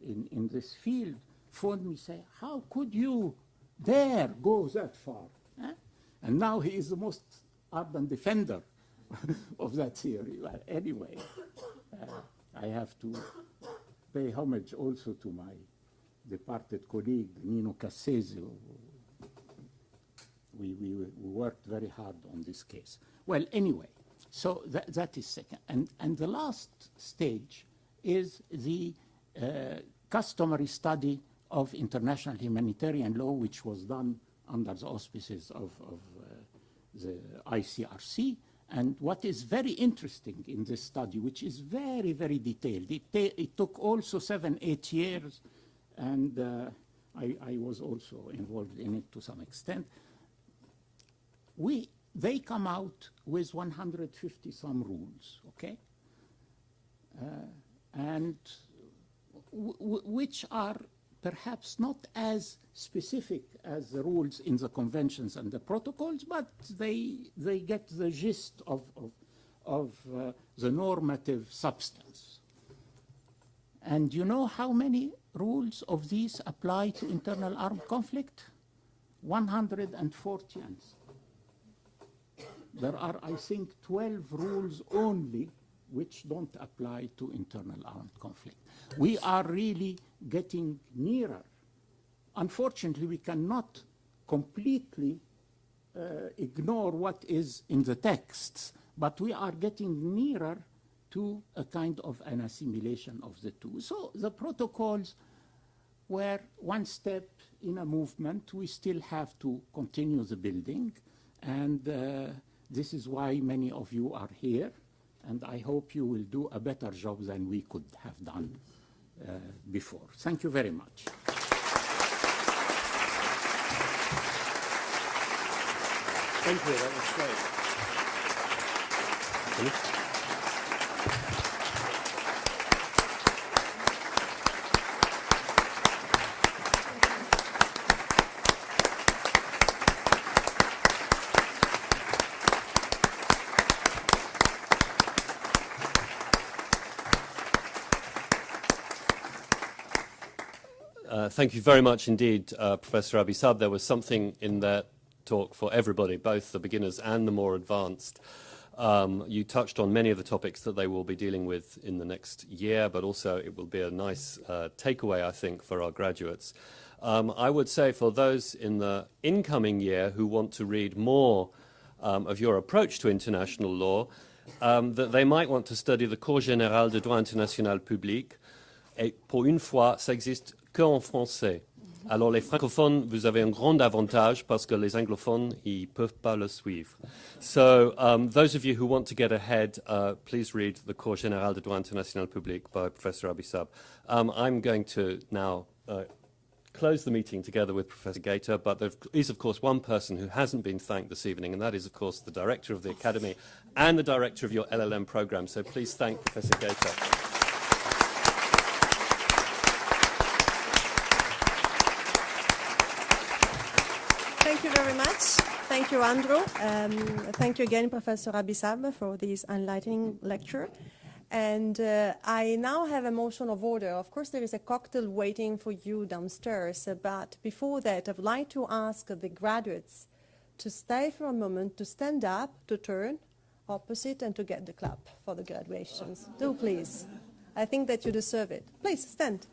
in this field, phoned me saying, how could you dare go that far? Eh? And now he is the most ardent defender of that theory. Well, anyway, I have to pay homage also to my departed colleague, Nino Cassesio. We worked very hard on this case. Well, anyway, so that is second. And the last stage is the customary study of international humanitarian law, which was done under the auspices of the ICRC. And what is very interesting in this study, which is very, very detailed, it took also 7-8 years, and I was also involved in it to some extent. They come out with 150 some rules, okay? And which are perhaps not as specific as the rules in the conventions and the protocols, but they get the gist of the normative substance. And you know how many rules of these apply to internal armed conflict? 140. There are, I think, 12 rules only which don't apply to internal armed conflict. We are really getting nearer. Unfortunately, we cannot completely ignore what is in the texts, but we are getting nearer to a kind of an assimilation of the two. So the protocols were one step in a movement. We still have to continue the building, and this is why many of you are here, and I hope you will do a better job than we could have done before. Thank you very much. Thank you, that was great. Thank you very much indeed, Professor Abisab. There was something in that talk for everybody, both the beginners and the more advanced. You touched on many of the topics that they will be dealing with in the next year, but also it will be a nice takeaway, I think, for our graduates. I would say for those in the incoming year who want to read more of your approach to international law, that they might want to study the Cours générale de droit international public. Et pour une fois, ça existe que en français. Alors les francophones, vous avez un grand avantage parce que les anglophones, ils peuvent pas le suivre. So those of you who want to get ahead, please read the Cours générale de droit international public by Professor Abisab. I'm going to now close the meeting together with Professor Gator, but there is, of course, one person who hasn't been thanked this evening, and that is, of course, the director of the Academy and the director of your LLM program. So please thank Professor Gator. Thank you very much. Thank you, Andrew. Thank you again, Professor Abisab, for this enlightening lecture. And I now have a motion of order. Of course, there is a cocktail waiting for you downstairs, but before that, I'd like to ask the graduates to stay for a moment, to stand up, to turn opposite, and to get the clap for the graduations. Do please. I think that you deserve it. Please, stand.